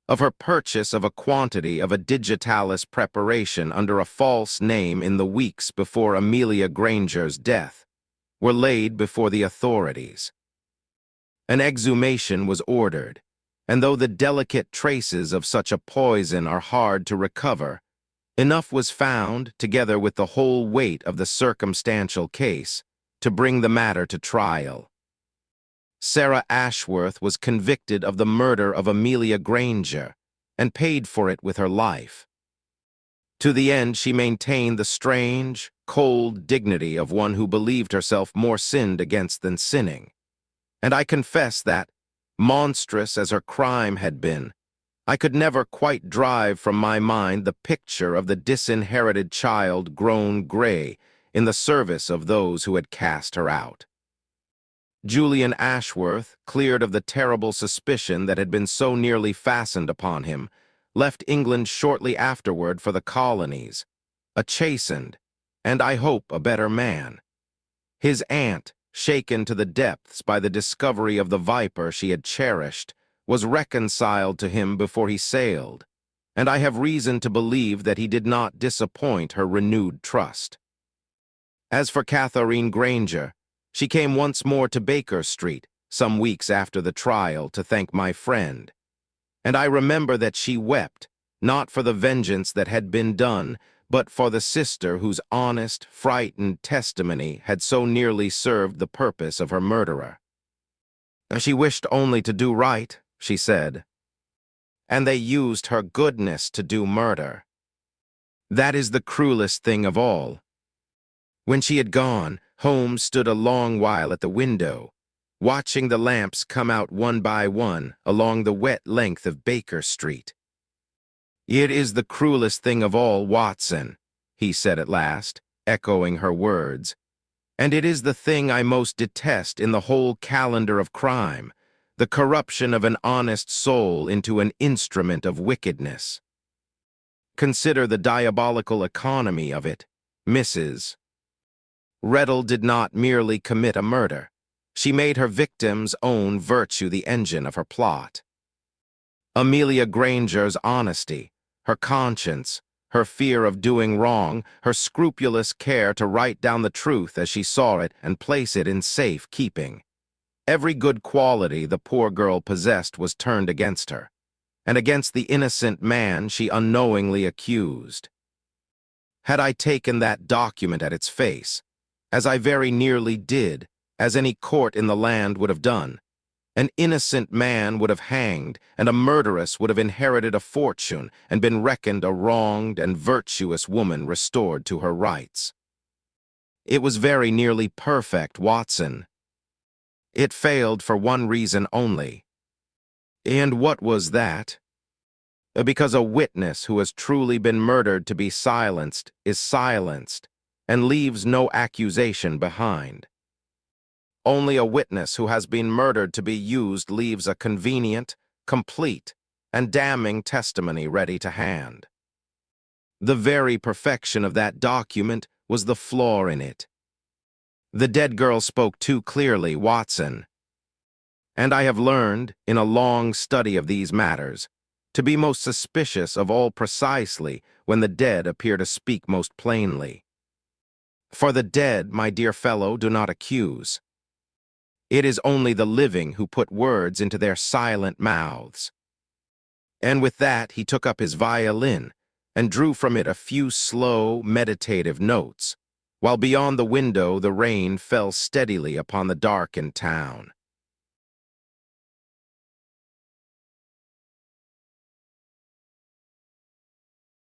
of her purchase of a quantity of a digitalis preparation under a false name in the weeks before Amelia Granger's death, were laid before the authorities. An exhumation was ordered, and though the delicate traces of such a poison are hard to recover, Enough was found, together with the whole weight of the circumstantial case, to bring the matter to trial. Sarah Ashworth was convicted of the murder of Amelia Granger and paid for it with her life. To the end, she maintained the strange, cold dignity of one who believed herself more sinned against than sinning. And I confess that, monstrous as her crime had been, I could never quite drive from my mind the picture of the disinherited child grown gray in the service of those who had cast her out. Julian Ashworth, cleared of the terrible suspicion that had been so nearly fastened upon him, left England shortly afterward for the colonies, a chastened, and I hope a better man. His aunt, shaken to the depths by the discovery of the viper she had cherished, was reconciled to him before he sailed, and I have reason to believe that he did not disappoint her renewed trust. As for Catherine Granger, she came once more to Baker Street, some weeks after the trial, to thank my friend. And I remember that she wept, not for the vengeance that had been done, but for the sister whose honest, frightened testimony had so nearly served the purpose of her murderer. She wished only to do right, she said, and they used her goodness to do murder. That is the cruelest thing of all. When she had gone, Holmes stood a long while at the window, watching the lamps come out one by one along the wet length of Baker Street. "It is the cruelest thing of all, Watson," he said at last, echoing her words, "and it is the thing I most detest in the whole calendar of crime, the corruption of an honest soul into an instrument of wickedness. Consider the diabolical economy of it, Mrs. Rettle did not merely commit a murder. She made her victim's own virtue the engine of her plot. Amelia Granger's honesty, her conscience, her fear of doing wrong, her scrupulous care to write down the truth as she saw it and place it in safe keeping. Every good quality the poor girl possessed was turned against her, and against the innocent man she unknowingly accused. Had I taken that document at its face, as I very nearly did, as any court in the land would have done, an innocent man would have hanged, and a murderess would have inherited a fortune and been reckoned a wronged and virtuous woman restored to her rights. It was very nearly perfect, Watson. It failed for one reason only. And what was that? Because a witness who has truly been murdered to be silenced is silenced, and leaves no accusation behind. Only a witness who has been murdered to be used leaves a convenient, complete, and damning testimony ready to hand. The very perfection of that document was the flaw in it. The dead girl spoke too clearly, Watson. And I have learned, in a long study of these matters, to be most suspicious of all precisely when the dead appear to speak most plainly. For the dead, my dear fellow, do not accuse. It is only the living who put words into their silent mouths. And with that he took up his violin and drew from it a few slow, meditative notes, while beyond the window the rain fell steadily upon the darkened town.